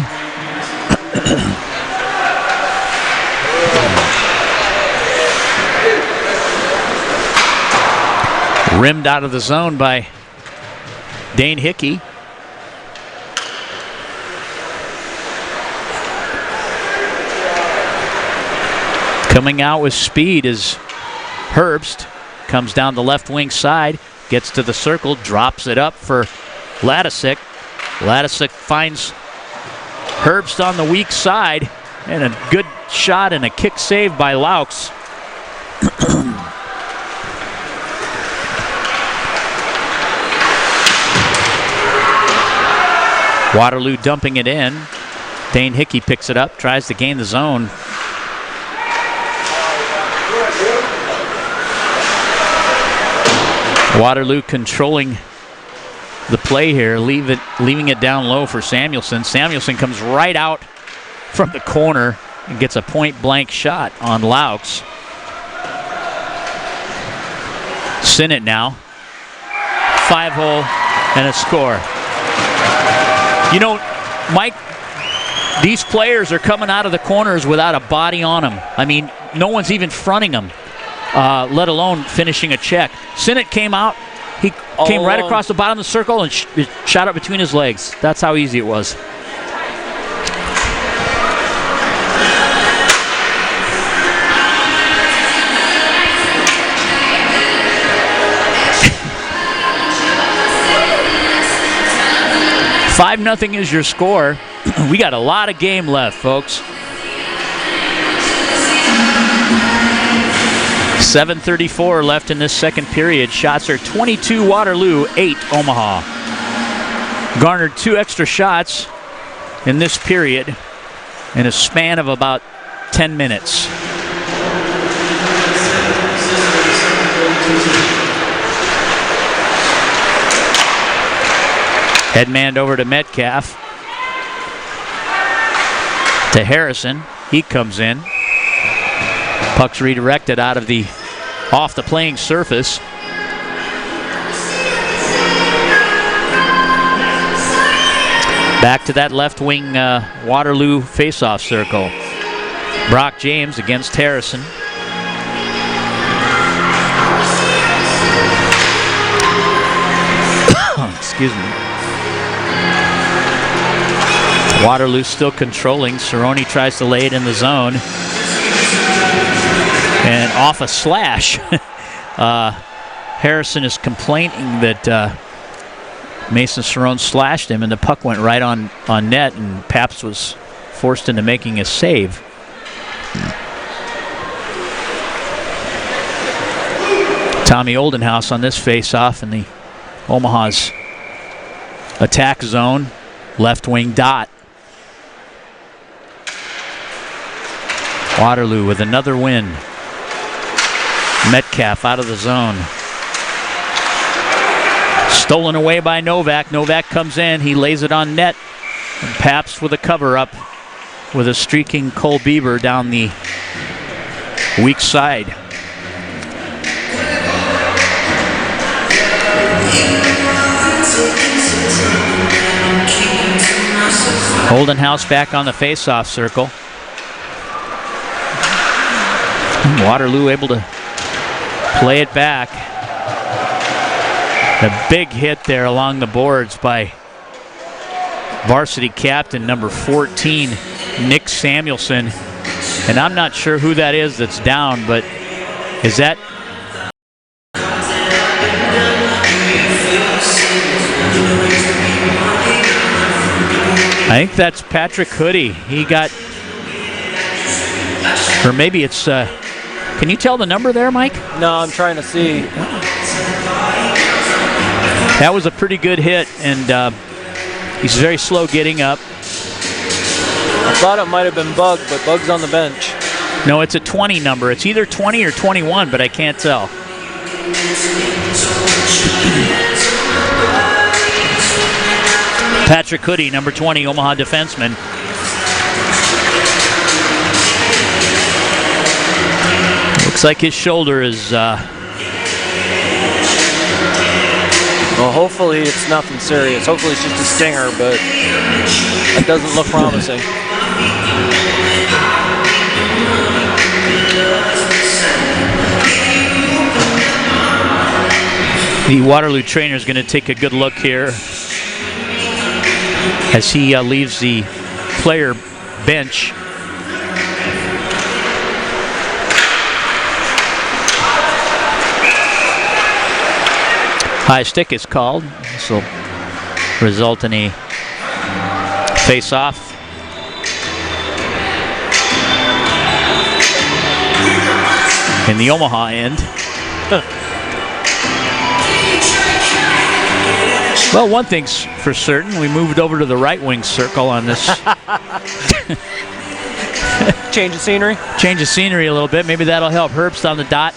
[SPEAKER 2] Rimmed out of the zone by Dane Hickey. Coming out with speed is Herbst. Comes down the left wing side, gets to the circle, drops it up for Ladisic. Ladisic finds Herbst on the weak side, and a good shot and a kick save by Laux. Waterloo dumping it in. Dane Hickey picks it up, tries to gain the zone. Waterloo controlling the play here, leaving it down low for Samuelson. Samuelson comes right out from the corner and gets a point-blank shot on Laux. Sinnott now. 5-hole and a score. You know, Mike, these players are coming out of the corners without a body on them. I mean, no one's even fronting them, let alone finishing a check. Sinnott came out. He came right across the bottom of the circle and shot it between his legs. That's how easy it was. $5-0 is your score. We got a lot of game left, folks. 7:34 left in this second period. Shots are 22 Waterloo, 8 Omaha. Garnered 2 extra shots in this period in a span of about 10 minutes. Headmanned over to Metcalf. To Harrison. He comes in. Puck's redirected off the playing surface. Back to that left wing Waterloo faceoff circle. Brock James against Harrison. Excuse me. Waterloo still controlling. Cerrone tries to lay it in the zone. And off a slash. Harrison is complaining that Mason Cerrone slashed him, and the puck went right on net, and Pabst was forced into making a save. Tommy Oldenhouse on this face-off in the Omaha's attack zone. Left wing dot. Waterloo with another win. Metcalf out of the zone. Stolen away by Novak. Novak comes in. He lays it on net. And Pabst with a cover-up with a streaking Cole Bieber down the weak side. Oldenhouse back on the face-off circle. Waterloo able to play it back. A big hit there along the boards by varsity captain number 14, Nick Samuelson. And I'm not sure who that is that's down, but is that... I think that's Patrick Hoodie. He got... Or maybe it's... can you tell the number there, Mike?
[SPEAKER 1] No, I'm trying to see.
[SPEAKER 2] That was a pretty good hit, and he's very slow getting up.
[SPEAKER 1] I thought it might have been Bug, but Bug's on the bench.
[SPEAKER 2] No, it's a 20 number. It's either 20 or 21, but I can't tell. Patrick Hoodie, number 20, Omaha defenseman. Looks like his shoulder is...
[SPEAKER 1] Well, hopefully it's nothing serious. Hopefully it's just a stinger, but it doesn't look promising.
[SPEAKER 2] The Waterloo trainer is going to take a good look here as he leaves the player bench. High stick is called. This will result in a face-off. In the Omaha end. Well, one thing's for certain, we moved over to the right wing circle on this.
[SPEAKER 1] Change of scenery?
[SPEAKER 2] Change of scenery a little bit. Maybe that'll help. Herbst on the dot.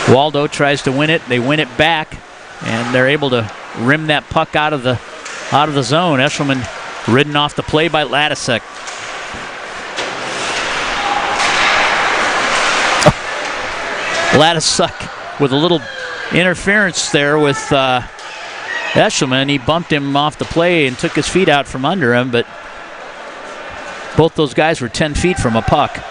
[SPEAKER 2] Waldo tries to win it. They win it back, and they're able to rim that puck out of the zone. Eshelman ridden off the play by Ladisek. Ladisek with a little interference there with Eshelman. He bumped him off the play and took his feet out from under him, but both those guys were 10 feet from a puck.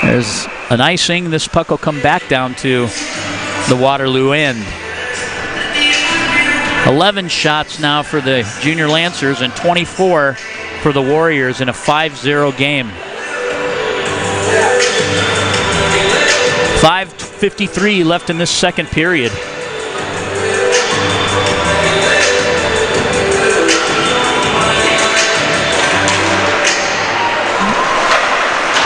[SPEAKER 2] There's an icing. This puck will come back down to the Waterloo end. 11 shots now for the Junior Lancers and 24 for the Warriors in a 5-0 game. 5:53 left in this second period.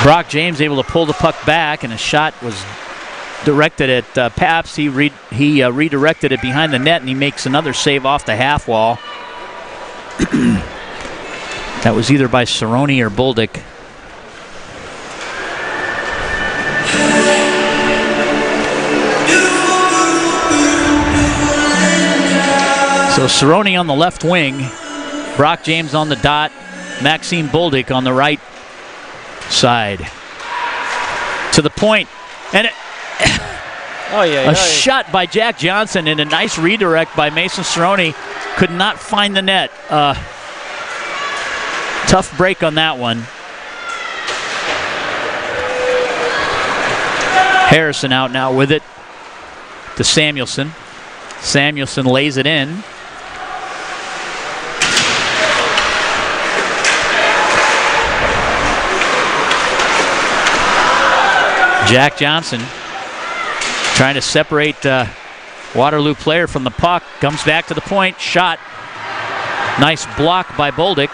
[SPEAKER 2] Brock James able to pull the puck back, and a shot was directed at Paps. He redirected it behind the net, and he makes another save off the half wall. That was either by Cerrone or Boldick. So Cerrone on the left wing, Brock James on the dot, Maxime Boldick on the right side. To the point, and a shot by Jack Johnson and a nice redirect by Mason Cerrone. Could not find the net. Tough break on that one. Harrison out now with it to Samuelson. Samuelson lays it in. Jack Johnson trying to separate Waterloo player from the puck. Comes back to the point. Shot. Nice block by Boldick.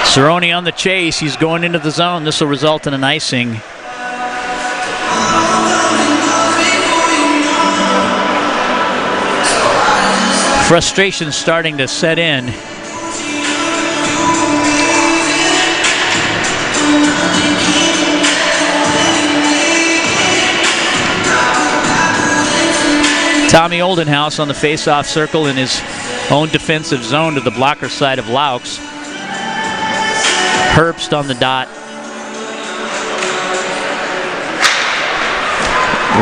[SPEAKER 2] Cerrone on the chase. He's going into the zone. This will result in an icing. Frustration starting to set in. Tommy Oldenhouse on the face-off circle in his own defensive zone to the blocker side of Laux. Herbst on the dot.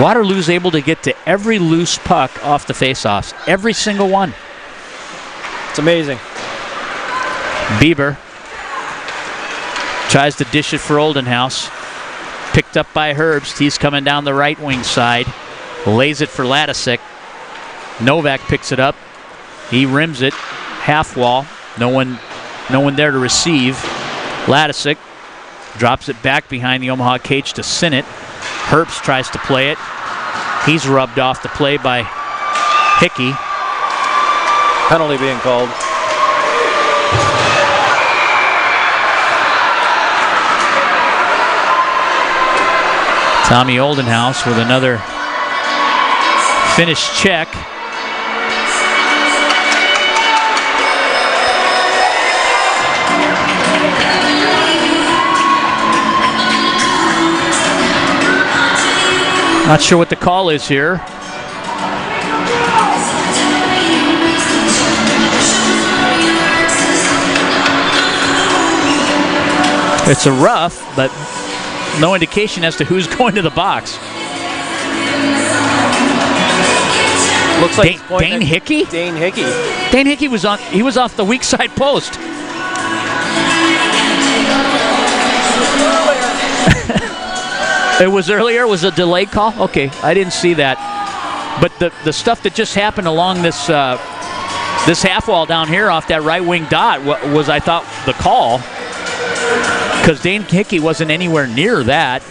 [SPEAKER 2] Waterloo's able to get to every loose puck off the face-offs. Every single one.
[SPEAKER 1] It's amazing.
[SPEAKER 2] Bieber tries to dish it for Oldenhouse. Picked up by Herbst. He's coming down the right wing side. Lays it for Ladisek. Novak picks it up. He rims it. Half wall. No one there to receive. Ladisek drops it back behind the Omaha cage to Sinnott. Herbst tries to play it. He's rubbed off the play by Hickey.
[SPEAKER 1] Penalty being called.
[SPEAKER 2] Tommy Oldenhouse with another finished check. Not sure what the call is here. It's a rough, but no indication as to who's going to the box.
[SPEAKER 1] Looks like
[SPEAKER 2] Dane Hickey?
[SPEAKER 1] Dane Hickey.
[SPEAKER 2] Dane Hickey was off the weak side post. It was earlier. It was a delayed call. Okay, I didn't see that. But the stuff that just happened along this this half wall down here off that right wing dot was, I thought, the call, because Dane Hickey wasn't anywhere near that.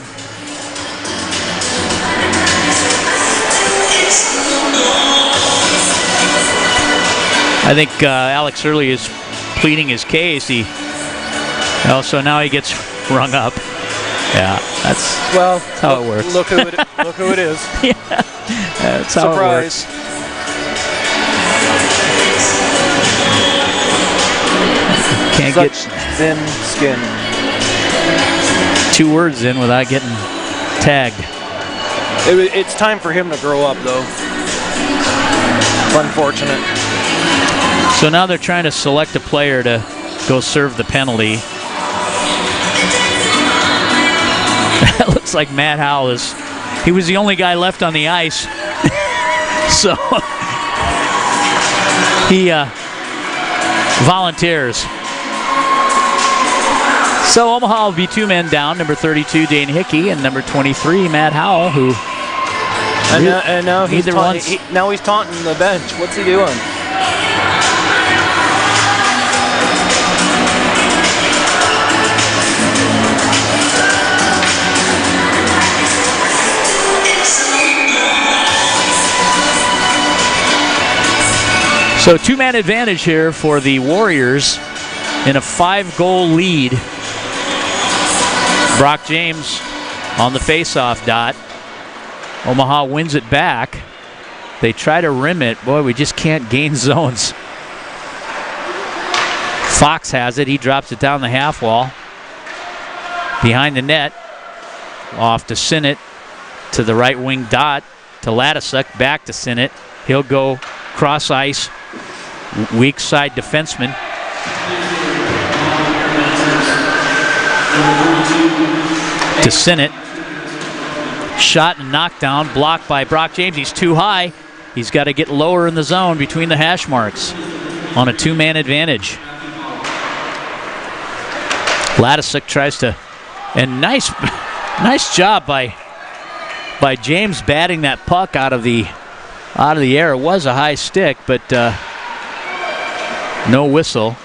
[SPEAKER 2] I think Alex Early is pleading his case. So now he gets rung up. Yeah, that's how it works.
[SPEAKER 1] Look who it is.
[SPEAKER 2] Yeah, that's how it works. Can't
[SPEAKER 1] Such
[SPEAKER 2] get
[SPEAKER 1] thin skin.
[SPEAKER 2] 2 words in without getting tagged.
[SPEAKER 1] It's time for him to grow up, though. Unfortunate.
[SPEAKER 2] So now they're trying to select a player to go serve the penalty. It looks like Matt Howell he was the only guy left on the ice. So he volunteers. So Omaha will be 2 men down, number 32, Dane Hickey, and number 23, Matt Howell, who...
[SPEAKER 1] And now he's taunting the bench. What's he doing?
[SPEAKER 2] So 2-man advantage here for the Warriors in a 5-goal lead. Brock James on the face-off dot. Omaha wins it back. They try to rim it. Boy, we just can't gain zones. Fox has it. He drops it down the half wall. Behind the net. Off to Sinnott. To the right wing dot. To Ladisuk. Back to Sinnott. He'll go cross ice. Weak side defenseman. To Sinnott. Shot and knockdown, blocked by Brock James. He's too high. He's got to get lower in the zone between the hash marks on a 2-man advantage. Ladisuk tries to, and nice job by James batting that puck out of the air. It was a high stick, but no whistle.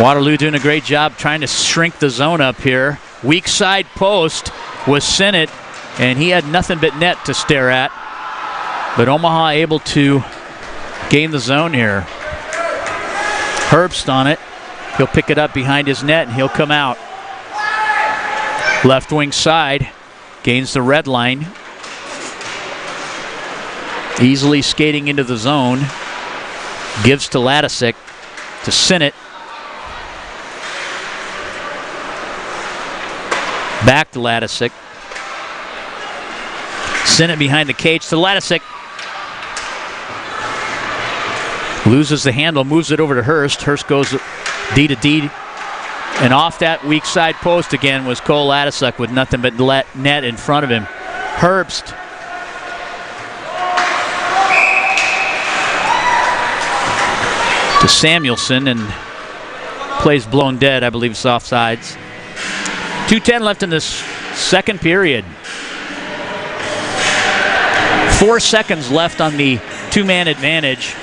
[SPEAKER 2] Waterloo doing a great job trying to shrink the zone up here. Weak side post was Sinnott, and he had nothing but net to stare at. But Omaha able to gain the zone here. Herbst on it. He'll pick it up behind his net, and he'll come out. Left wing side. Gains the red line. Easily skating into the zone. Gives to Ladisuk. To Sinnott. Back to Ladisuk. Sinnott behind the cage to Ladisuk. Loses the handle, moves it over to Hurst. Hurst goes D to D. And off that weak side post again was Cole Ladisuk with nothing but net in front of him. Herbst. To Samuelson, and plays blown dead. I believe it's offsides. 2:10 left in this second period. 4 seconds left on the 2-man advantage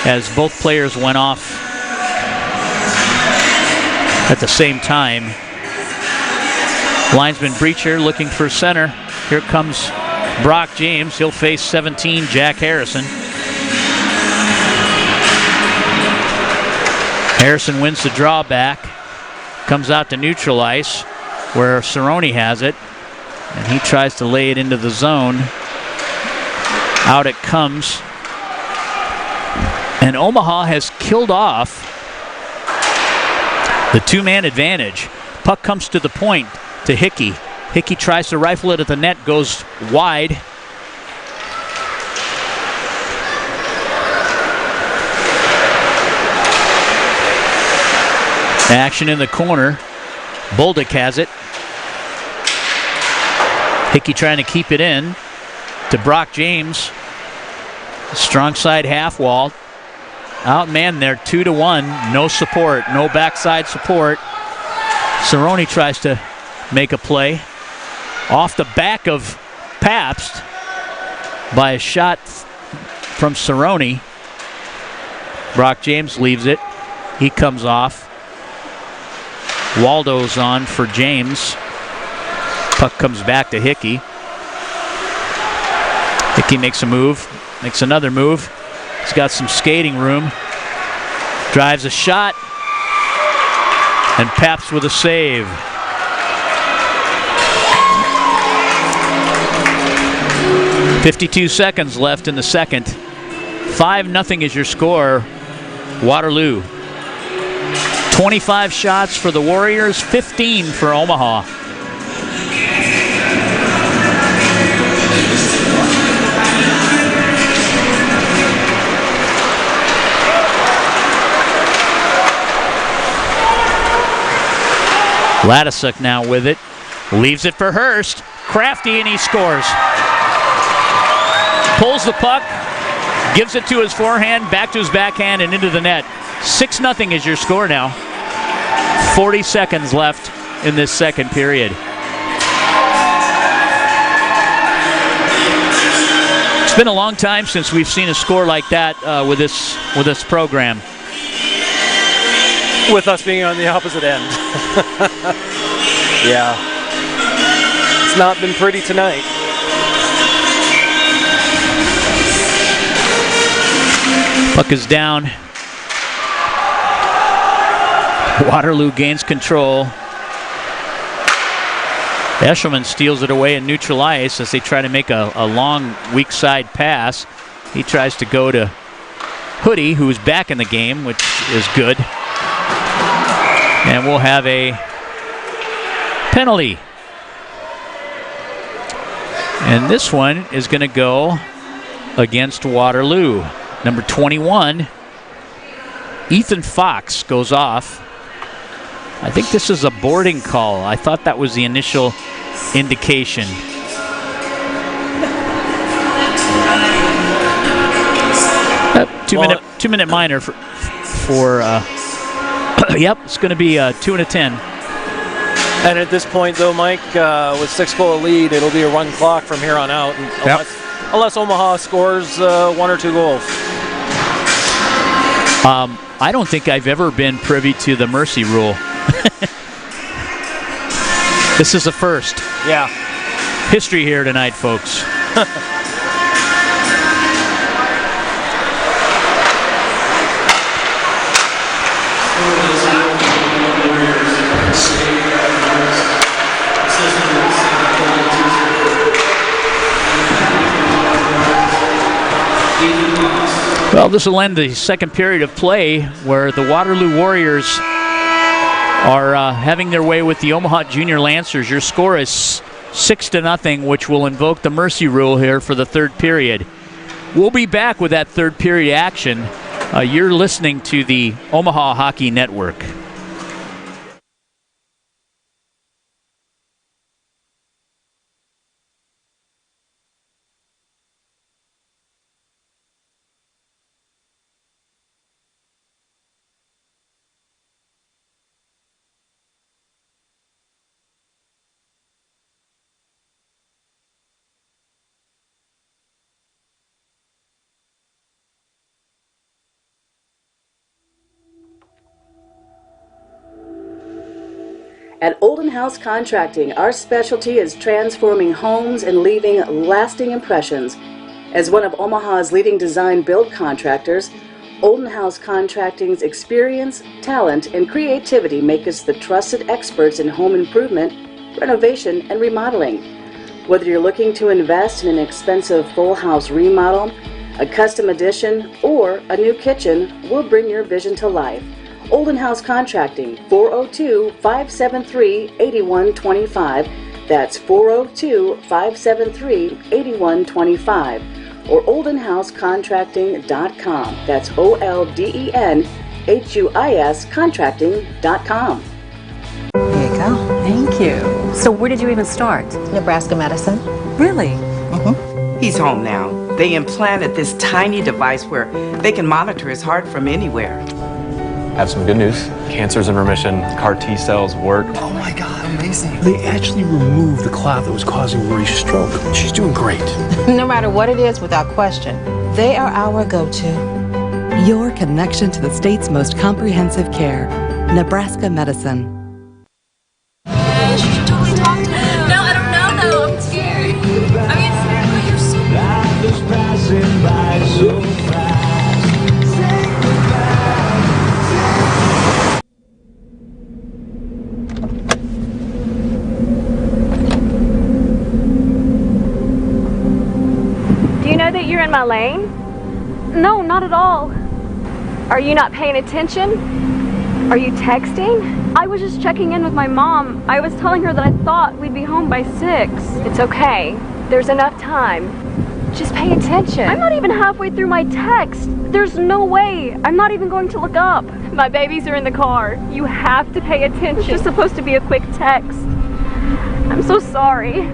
[SPEAKER 2] as both players went off at the same time. Linesman Breacher looking for center. Here comes Brock James. He'll face 17, Jack Harrison. Harrison wins the draw back. Comes out to neutral ice where Cerrone has it. And he tries to lay it into the zone. Out it comes. And Omaha has killed off the two-man advantage. Puck comes to the point to Hickey. Hickey tries to rifle it at the net, goes wide. Action in the corner. Bolduc has it. Hickey trying to keep it in to Brock James. Strong side half wall. Outman there 2-1. No support. No backside support. Cerrone tries to make a play. Off the back of Pabst by a shot from Cerrone. Brock James leaves it. He comes off. Waldo's on for James. Puck comes back to Hickey. Hickey makes a move. Makes another move. He's got some skating room. Drives a shot. And Pabst with a save. .52 seconds left in the second. 5-0 is your score. Waterloo. 25 shots for the Warriors, 15 for Omaha. Ladisuk now with it. Leaves it for Hurst. Crafty, and he scores. Pulls the puck. Gives it to his forehand, back to his backhand, and into the net. 6-0 is your score now. 40 seconds left in this second period. It's been a long time since we've seen a score like that with this program.
[SPEAKER 1] With us being on the opposite end. Yeah. It's not been pretty tonight.
[SPEAKER 2] Puck is down. Waterloo gains control. Eshelman steals it away in neutral ice as they try to make a long weak side pass. He tries to go to Hoodie, who's back in the game, which is good. And we'll have a penalty. And this one is going to go against Waterloo. Number 21, Ethan Fox goes off. I think this is a boarding call. I thought that was the initial indication. Two-minute minor for yep, it's going to be 2 and a 10.
[SPEAKER 1] And at this point, though, Mike, with 6-goal lead, it'll be a run clock from here on out, unless Omaha scores 1 or 2 goals.
[SPEAKER 2] I don't think I've ever been privy to the mercy rule. This is a first.
[SPEAKER 1] Yeah.
[SPEAKER 2] History here tonight, folks. Well, this will end the second period of play where the Waterloo Warriors are having their way with the Omaha Junior Lancers. Your score is 6-0, which will invoke the mercy rule here for the third period. We'll be back with that third period action. You're listening to the Omaha Hockey Network.
[SPEAKER 12] At Olden House Contracting, our specialty is transforming homes and leaving lasting impressions. As one of Omaha's leading design build contractors, Olden House Contracting's experience, talent, and creativity make us the trusted experts in home improvement, renovation, and remodeling. Whether you're looking to invest in an expensive full house remodel, a custom addition, or a new kitchen, we'll bring your vision to life. Olden House Contracting, 402-573-8125. That's 402-573-8125. Or oldenhousecontracting.com. That's OLDENHUIS contracting.com.
[SPEAKER 13] There you go. Thank you. So where did you even start?
[SPEAKER 14] Nebraska Medicine.
[SPEAKER 13] Really?
[SPEAKER 15] He's home now. They implanted this tiny device where they can monitor his heart from anywhere.
[SPEAKER 16] Have some good news. Cancer's in remission. CAR T cells work.
[SPEAKER 17] Oh my God, amazing. They actually removed the clot that was causing Marie's stroke. She's doing great.
[SPEAKER 14] No matter what it is, without question, they are our go-to.
[SPEAKER 18] Your connection to the state's most comprehensive care. Nebraska Medicine.
[SPEAKER 4] You should totally talk to him. No, I don't know though. I'm scared. I mean, you're so
[SPEAKER 11] Do you know that you're in my lane? No, not at all. Are you not paying attention? Are you texting? I was just checking in with my mom. I was telling her that I thought we'd be home by 6. It's okay. There's enough time. Just pay attention. I'm not even halfway through my text. There's no way. I'm not even going to look up. My babies are in the car. You have to pay attention. It's just supposed to be a quick text. I'm so sorry.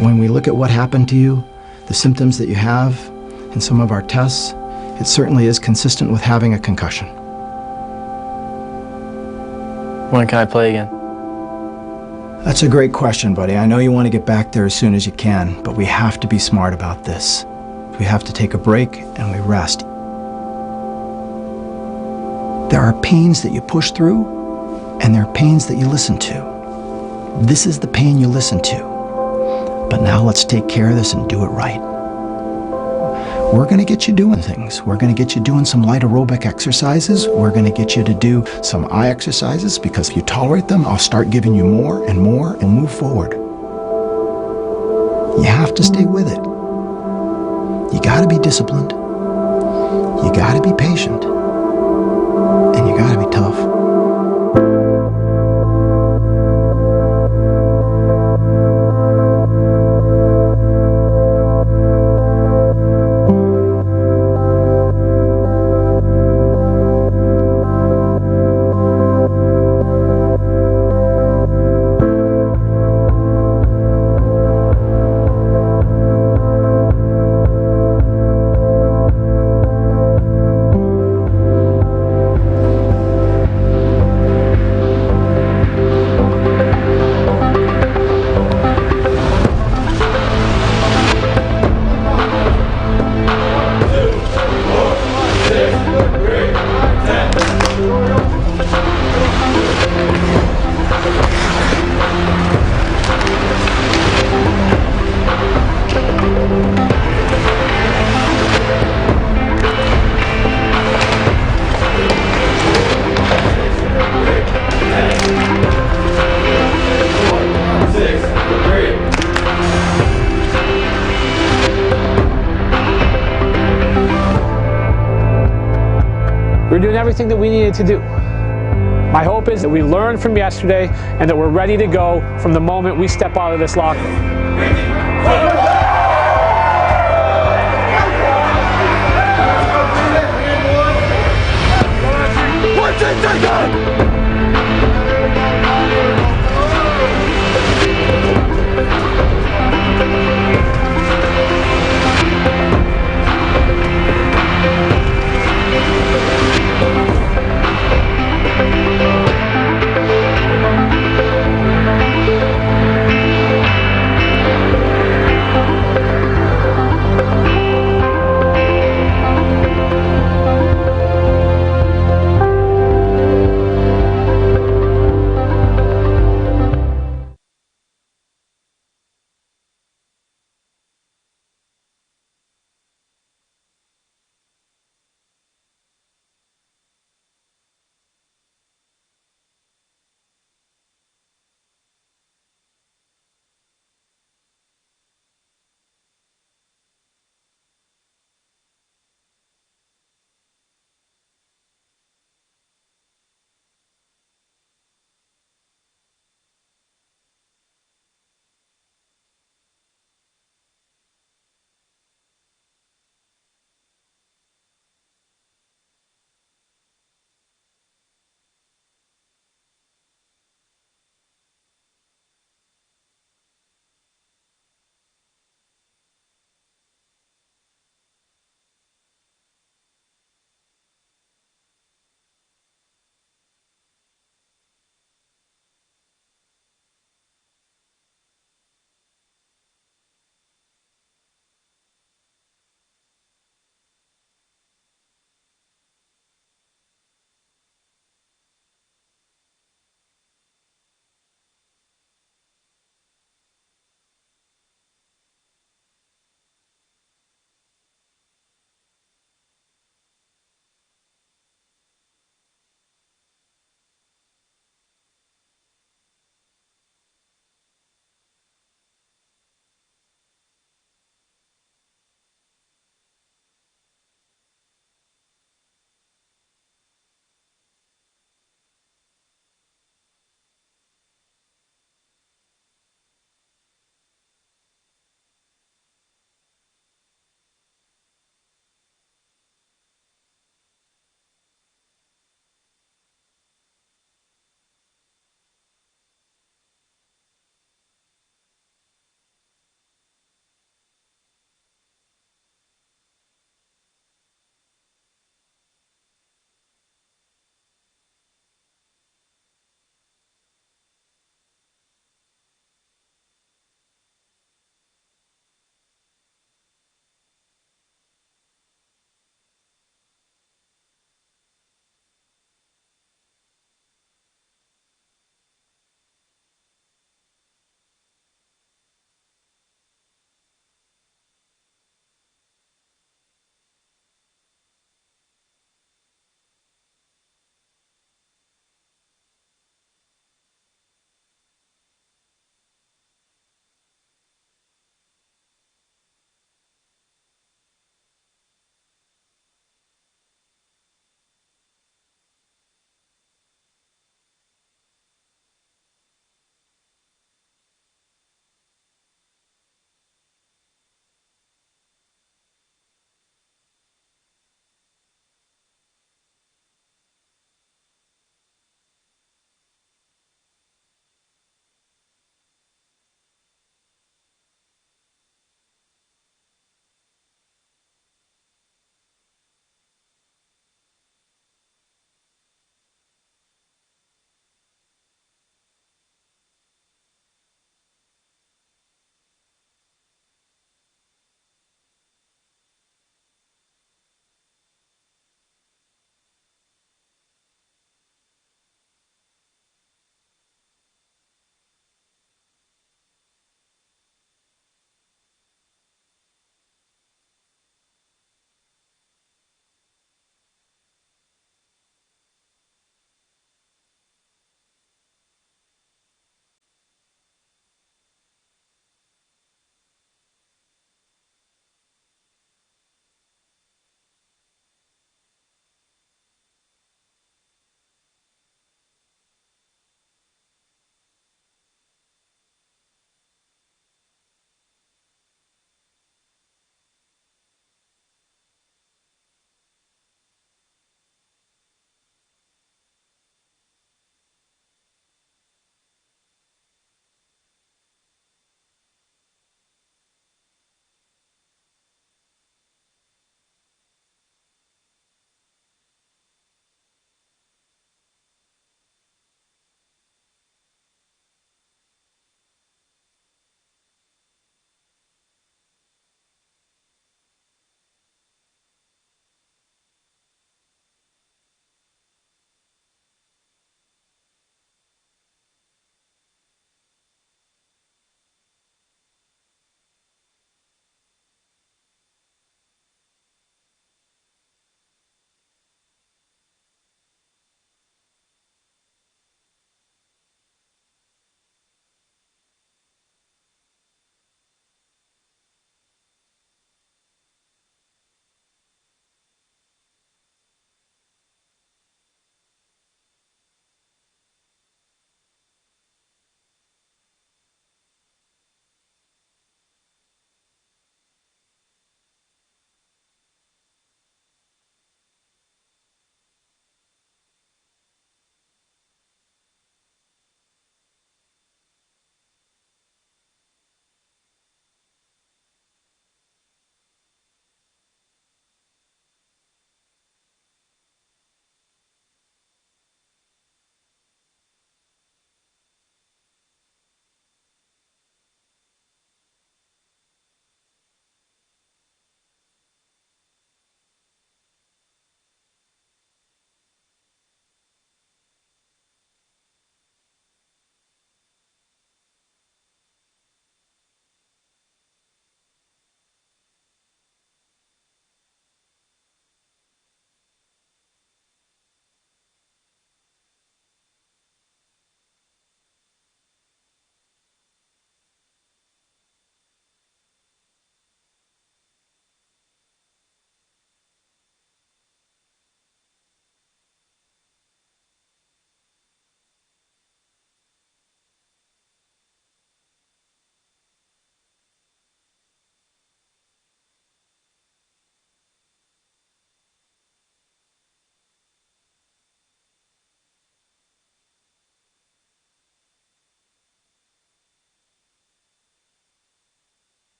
[SPEAKER 20] When we look at what happened to you, the symptoms that you have in some of our tests, it certainly is consistent with having a concussion.
[SPEAKER 21] When can I play again?
[SPEAKER 20] That's a great question, buddy. I know you want to get back there as soon as you can, but we have to be smart about this. We have to take a break and we rest. There are pains that you push through, and there are pains that you listen to. This is the pain you listen to. But now let's take care of this and do it right. We're going to get you doing things. We're going to get you doing some light aerobic exercises. We're going to get you to do some eye exercises, because if you tolerate them, I'll start giving you more and more and move forward. You have to stay with it. You got to be disciplined. You got to be patient. And you got to be tough.
[SPEAKER 3] doing everything that we needed to do. My hope is that we learned from yesterday and that we're ready to go from the moment we step out of this locker room.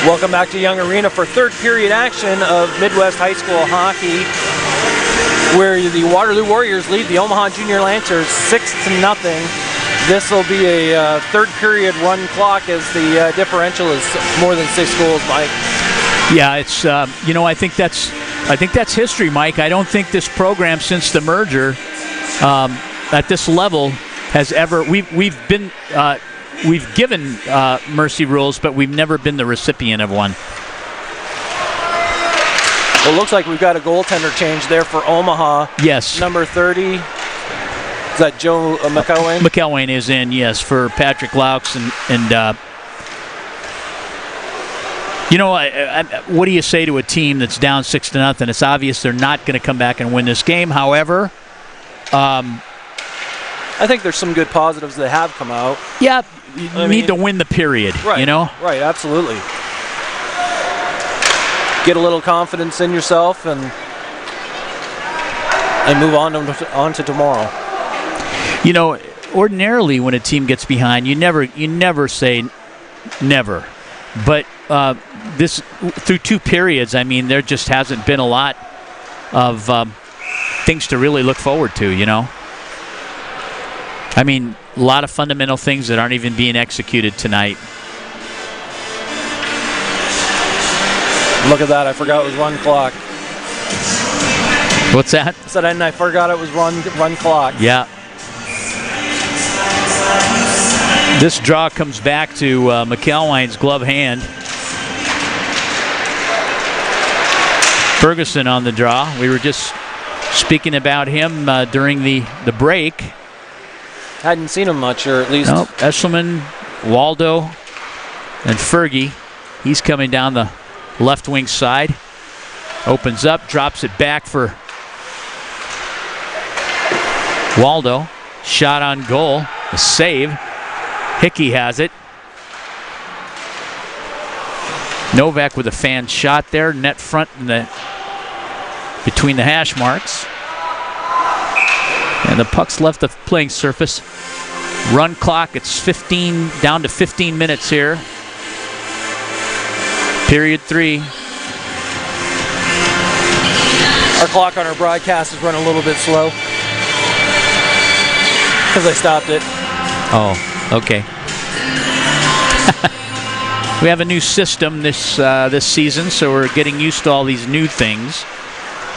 [SPEAKER 1] Welcome back to Young Arena for third period action of Midwest High School hockey, where the Waterloo Warriors lead the Omaha Junior Lancers 6-0. This will be a third period run clock as the differential is more than 6 goals, Mike.
[SPEAKER 2] Yeah, it's I think that's history, Mike. I don't think this program since the merger at this level has ever we've given mercy rules, but we've never been the recipient of one.
[SPEAKER 1] Well, it looks like we've got a goaltender change there for Omaha.
[SPEAKER 2] Yes.
[SPEAKER 1] Number 30. Is that Joe McElwain?
[SPEAKER 2] McElwain is in, yes, for Patrick Laux. And what do you say to a team that's down 6-0? It's obvious they're not going to come back and win this game. However,
[SPEAKER 1] I think there's some good positives that have come out.
[SPEAKER 2] Yeah, you need to win the period,
[SPEAKER 1] right, Right, absolutely. Get a little confidence in yourself and move on to tomorrow.
[SPEAKER 2] Ordinarily when a team gets behind, you never say never. But this through 2 periods, I mean, there just hasn't been a lot of things to really look forward to, I mean, a lot of fundamental things that aren't even being executed tonight.
[SPEAKER 1] Look at that, I forgot it was run clock.
[SPEAKER 2] What's that?
[SPEAKER 1] I said, and I forgot it was run clock.
[SPEAKER 2] Yeah. This draw comes back to McElwain's glove hand. Ferguson on the draw. We were just speaking about him during the break.
[SPEAKER 1] Hadn't seen him much, or at least...
[SPEAKER 2] Nope. Eshelman, Waldo, and Fergie. He's coming down the left wing side. Opens up, drops it back for Waldo. Shot on goal. A save. Hickey has it. Novak with a fan shot there. Net front between the hash marks. And the puck's left the playing surface. Run clock, it's down to 15 minutes here. Period 3.
[SPEAKER 1] Our clock on our broadcast is running a little bit slow because I stopped it.
[SPEAKER 2] Oh, okay. We have a new system this season, so we're getting used to all these new things.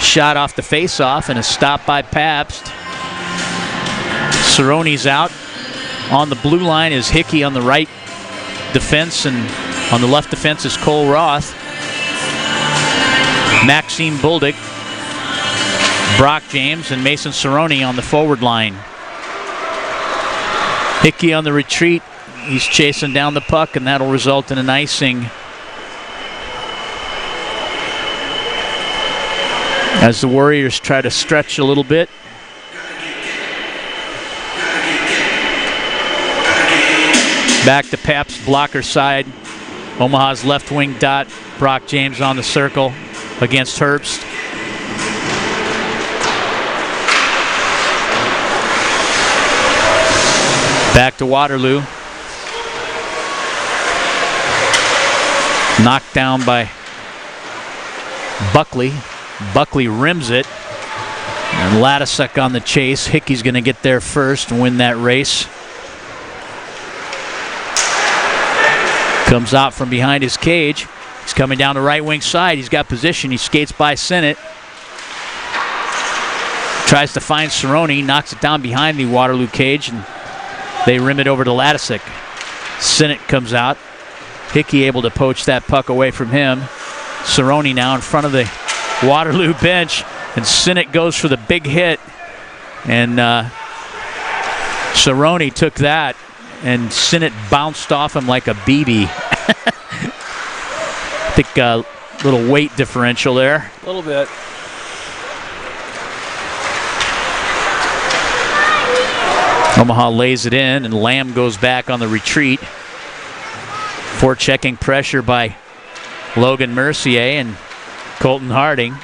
[SPEAKER 2] Shot off the face-off and a stop by Pabst. Cerrone's out. On the blue line is Hickey on the right defense, and on the left defense is Cole Roth. Maxime Buldick, Brock James, and Mason Cerrone on the forward line. Hickey on the retreat. He's chasing down the puck, and that'll result in an icing. As the Warriors try to stretch a little bit. Back to Pabst's blocker side. Omaha's left wing dot. Brock James on the circle against Herbst. Back to Waterloo. Knocked down by Buckley. Buckley rims it. And Ladisek on the chase. Hickey's going to get there first and win that race. Comes out from behind his cage. He's coming down the right wing side. He's got position. He skates by Sinnott. Tries to find Cerrone. Knocks it down behind the Waterloo cage, and they rim it over to Ladisek. Sinnott comes out. Hickey able to poach that puck away from him. Cerrone now in front of the Waterloo bench, and Sinnott goes for the big hit. And Cerrone took that, and Sinnott bounced off him like a BB. I think a little weight differential there.
[SPEAKER 1] A little bit.
[SPEAKER 2] Omaha lays it in, and Lamb goes back on the retreat. Forechecking pressure by Logan Mercier and Colton Harding.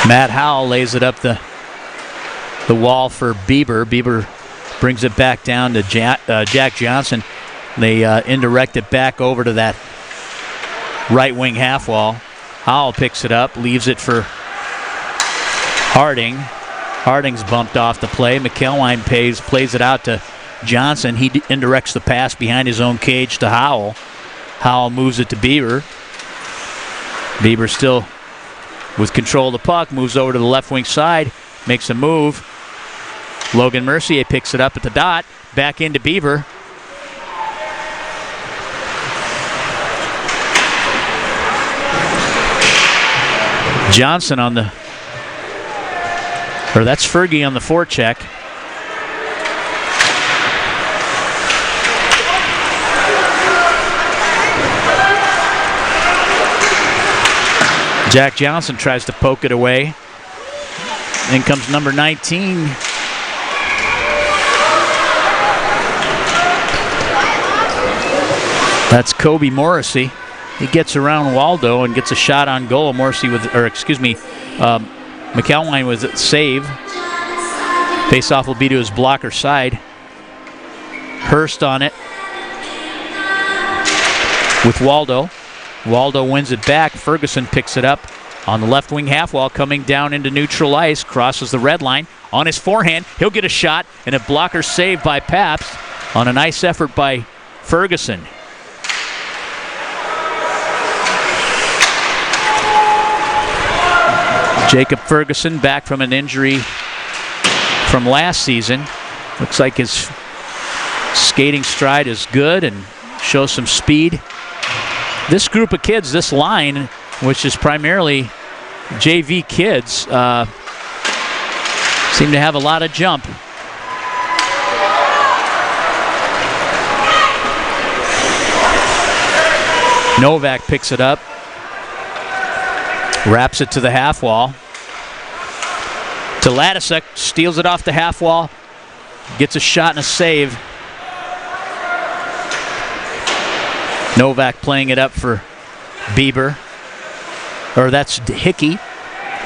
[SPEAKER 2] Matt Howell lays it up the wall for Bieber. Bieber brings it back down to Jack Johnson. They indirect it back over to that right wing half wall. Howell picks it up, leaves it for Harding. Harding's bumped off the play. McElwine plays it out to Johnson. He indirects the pass behind his own cage to Howell. Howell moves it to Bieber. Bieber still with control of the puck, moves over to the left wing side, makes a move. Logan Mercier picks it up at the dot, back into Bieber. Johnson on the, or that's Fergie on the forecheck. Jack Johnson tries to poke it away. In comes number 19. That's Kobe Morrissey. He gets around Waldo and gets a shot on goal. Morrissey McElwine with a save. Face-off will be to his blocker side. Hurst on it with Waldo. Waldo wins it back. Ferguson picks it up on the left wing half wall, coming down into neutral ice, crosses the red line. On his forehand, he'll get a shot, and a blocker save by Pabst on a nice effort by Ferguson. Jacob Ferguson back from an injury from last season. Looks like his skating stride is good and shows some speed. This group of kids, this line, which is primarily JV kids, seem to have a lot of jump. Novak picks it up, wraps it to the half wall. To Ladisek, steals it off the half wall, gets a shot and a save. Novak playing it up for Bieber. Or that's Hickey.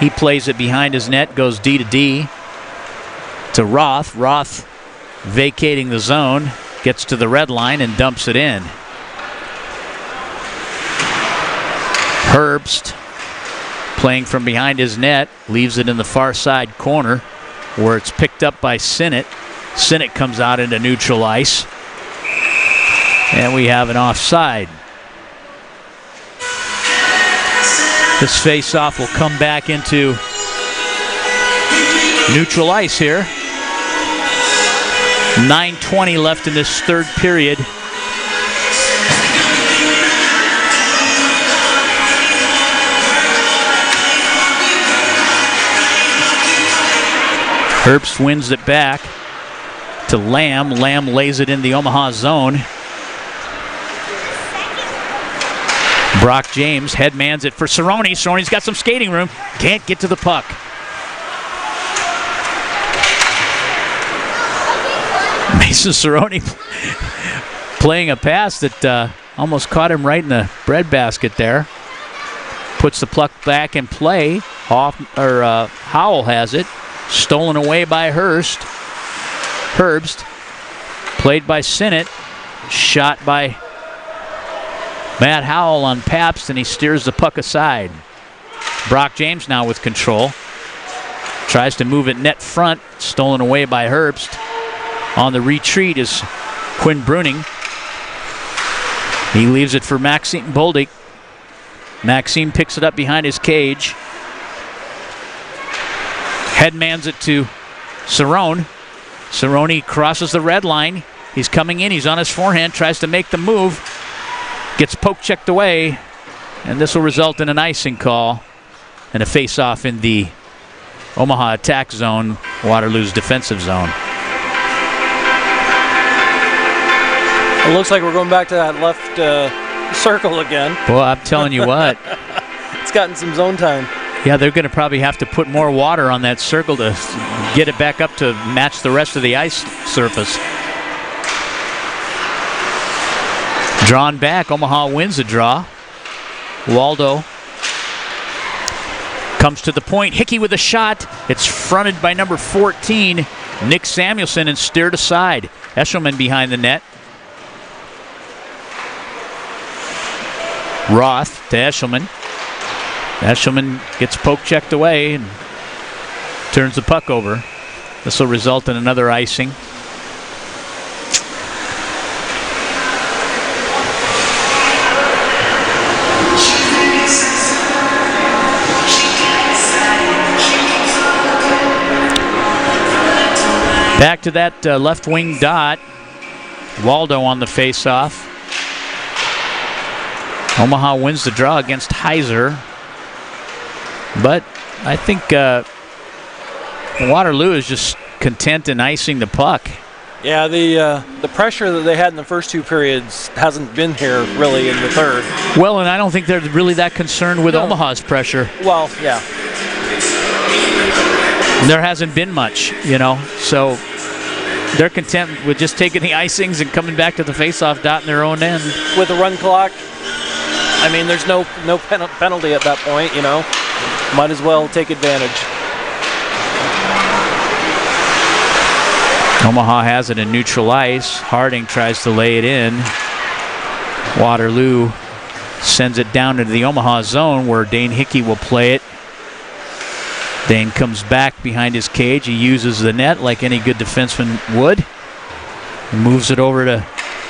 [SPEAKER 2] He plays it behind his net, goes D to D to Roth. Roth vacating the zone, gets to the red line and dumps it in. Herbst playing from behind his net, leaves it in the far side corner where it's picked up by Sinnott. Sinnott comes out into neutral ice. And we have an offside. This face-off will come back into neutral ice here. 9:20 left in this third period. Herbst wins it back to Lamb. Lamb lays it in the Omaha zone. Brock James headmans it for Cerrone. Cerrone's got some skating room. Can't get to the puck. Mason Cerrone playing a pass that almost caught him right in the breadbasket there. Puts the puck back in play. Howell has it. Stolen away by Herbst. Played by Sinnott. Shot by Matt Howell on Pabst, and he steers the puck aside. Brock James now with control. Tries to move it net front. Stolen away by Herbst. On the retreat is Quinn Bruning. He leaves it for Maxime Bolduc. Maxime picks it up behind his cage. Headmans it to Cerrone. Cerrone crosses the red line. He's coming in. He's on his forehand. Tries to make the move. Gets poke checked away. And this will result in an icing call and a face-off in the Omaha attack zone, Waterloo's defensive zone.
[SPEAKER 1] It looks like we're going back to that left circle again.
[SPEAKER 2] Well, I'm telling you what.
[SPEAKER 1] It's gotten some zone time.
[SPEAKER 2] Yeah, they're going to probably have to put more water on that circle to get it back up to match the rest of the ice surface. Drawn back, Omaha wins the draw. Waldo Comes to the point. Hickey with a shot. It's fronted by number 14, Nick Samuelson, and steered aside. Eshelman behind the net. Roth to Eshelman. Eshelman gets poke checked away and turns the puck over. This will result in another icing. Back to that left wing dot. Waldo on the face-off. Omaha wins the draw against Heiser. But I think Waterloo is just content in icing the puck.
[SPEAKER 1] Yeah, the pressure that they had in the first two periods hasn't been here really in the third.
[SPEAKER 2] Well, and I don't think they're really that concerned with Omaha's pressure.
[SPEAKER 1] Well, yeah.
[SPEAKER 2] There hasn't been much, so they're content with just taking the icings and coming back to the face-off dot in their own end.
[SPEAKER 1] With the run clock, I mean, there's no penalty at that point, Might as well take advantage.
[SPEAKER 2] Omaha has it in neutral ice. Harding tries to lay it in. Waterloo sends it down into the Omaha zone where Dane Hickey will play it. Dane comes back behind his cage. He uses the net like any good defenseman would. He moves it over to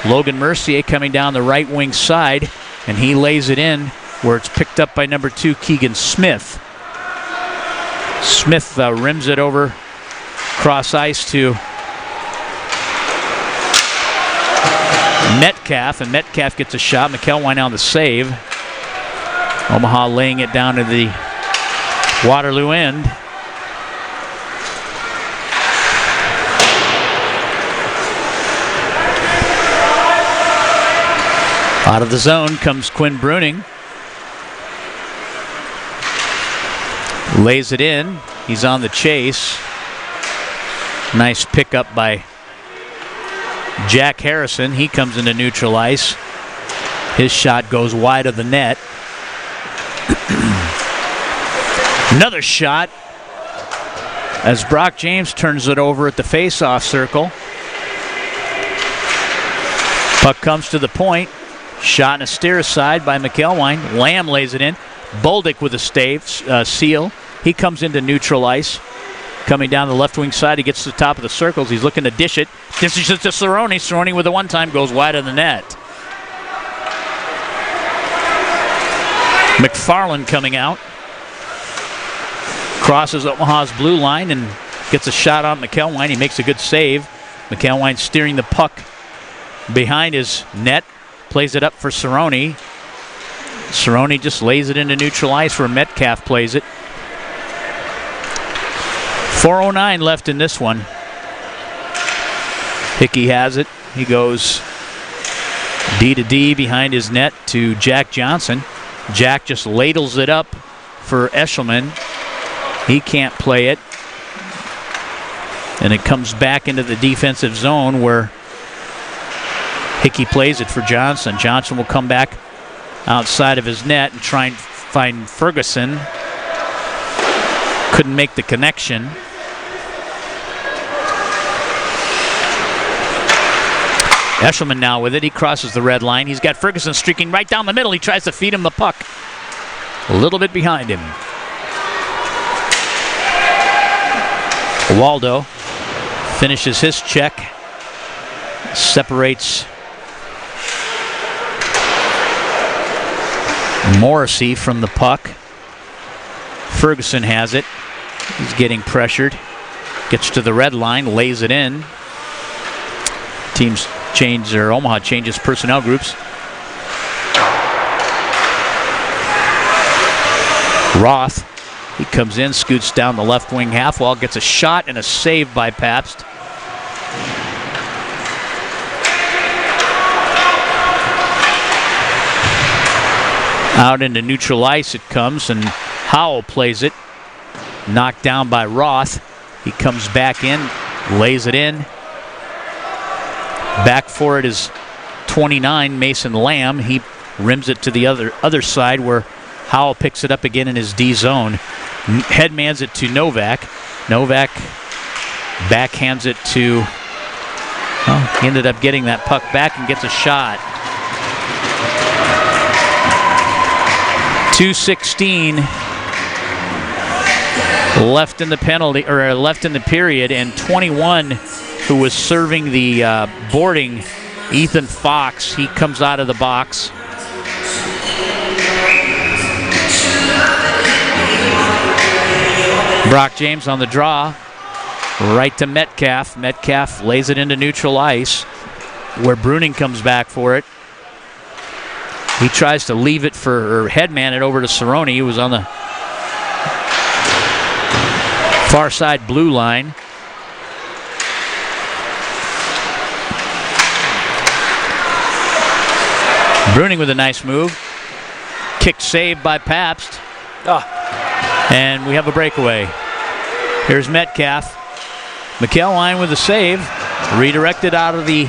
[SPEAKER 2] Logan Mercier coming down the right wing side, and he lays it in where it's picked up by number 2, Keegan Smith. Smith rims it over cross ice to Metcalf, and Metcalf gets a shot. McElwain on the save. Omaha laying it down to the Waterloo end. Out of the zone comes Quinn Bruning. Lays it in. He's on the chase. Nice pickup by Jack Harrison. He comes into neutral ice. His shot goes wide of the net. Another shot as Brock James turns it over at the face-off circle. Puck comes to the point. Shot and a steer aside by McElwain. Lamb lays it in. Boldick with a seal. He comes into neutral ice. Coming down the left wing side, he gets to the top of the circles. He's looking to dish it. Dishes it to Cerrone. Cerrone with a one-time goes wide of the net. McFarland coming out. Crosses Omaha's blue line and gets a shot on McElwain. He makes a good save. McElwain steering the puck behind his net. Plays it up for Cerrone. Cerrone just lays it into neutral ice where Metcalf plays it. 4:09 left in this one. Hickey has it. He goes D to D behind his net to Jack Johnson. Jack just ladles it up for Eshelman. He can't play it. And it comes back into the defensive zone where Hickey plays it for Johnson. Johnson will come back outside of his net and try and find Ferguson. Couldn't make the connection. Eshelman now with it. He crosses the red line. He's got Ferguson streaking right down the middle. He tries to feed him the puck. A little bit behind him. Waldo finishes his check. Separates Morrissey from the puck. Ferguson has it. He's getting pressured. Gets to the red line, lays it in. Teams change, or Omaha changes personnel groups. Roth, he comes in, scoots down the left wing half wall, gets a shot and a save by Pabst. Out into neutral ice it comes, and Howell plays it. Knocked down by Roth. He comes back in, lays it in. Back for it is 29, Mason Lamb. He rims it to the other side where Howell picks it up again in his D zone. Headmans it to Novak. Novak backhands it to... Well, he ended up getting that puck back and gets a shot. 2:16 left in the penalty, or left in the period, and 21, who was serving the boarding, Ethan Fox, he comes out of the box. Brock James on the draw, right to Metcalf. Metcalf lays it into neutral ice, where Bruning comes back for it. He tries to leave it for, or headman it over to Cerrone, who was on the far side blue line. Bruning with a nice move. Kick saved by Pabst. And we have a breakaway. Here's Metcalf. McElwine with a save. Redirected out of the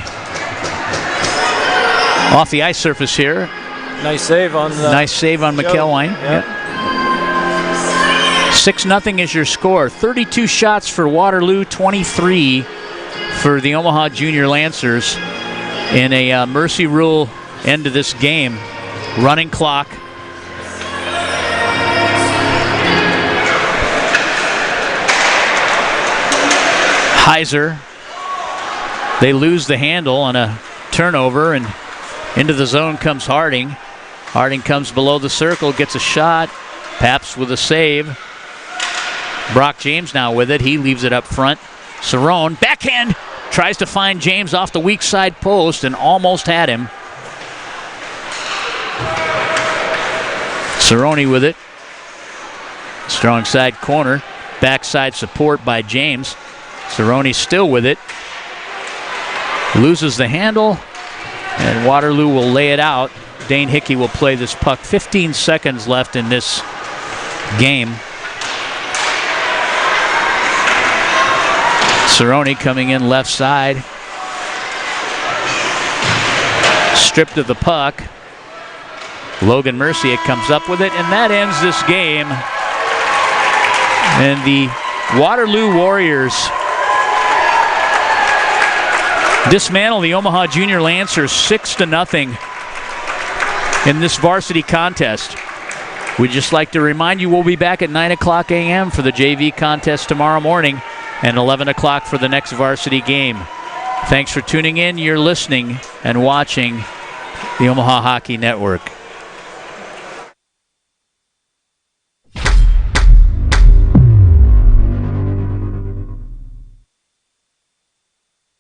[SPEAKER 2] off the ice surface here.
[SPEAKER 1] Nice save on
[SPEAKER 2] McElwine. Yep. 6-0 is your score. 32 shots for Waterloo, 23 for the Omaha Junior Lancers in a mercy rule end to this game. Running clock. Heiser. They lose the handle on a turnover, and into the zone comes Harding. Harding comes below the circle, gets a shot. Pabst with a save. Brock James now with it. He leaves it up front. Cerrone, backhand, tries to find James off the weak side post and almost had him. Cerrone with it. Strong side corner. Backside support by James. Cerrone still with it. Loses the handle, and Waterloo will lay it out. Dane Hickey will play this puck. 15 seconds left in this game. Cerrone coming in left side. Stripped of the puck. Logan Mercier comes up with it, and that ends this game. And the Waterloo Warriors dismantle the Omaha Junior Lancers 6-0 in this varsity contest. We'd just like to remind you we'll be back at 9 o'clock a.m. for the JV contest tomorrow morning and 11 o'clock for the next varsity game. Thanks for tuning in. You're listening and watching the Omaha Hockey Network.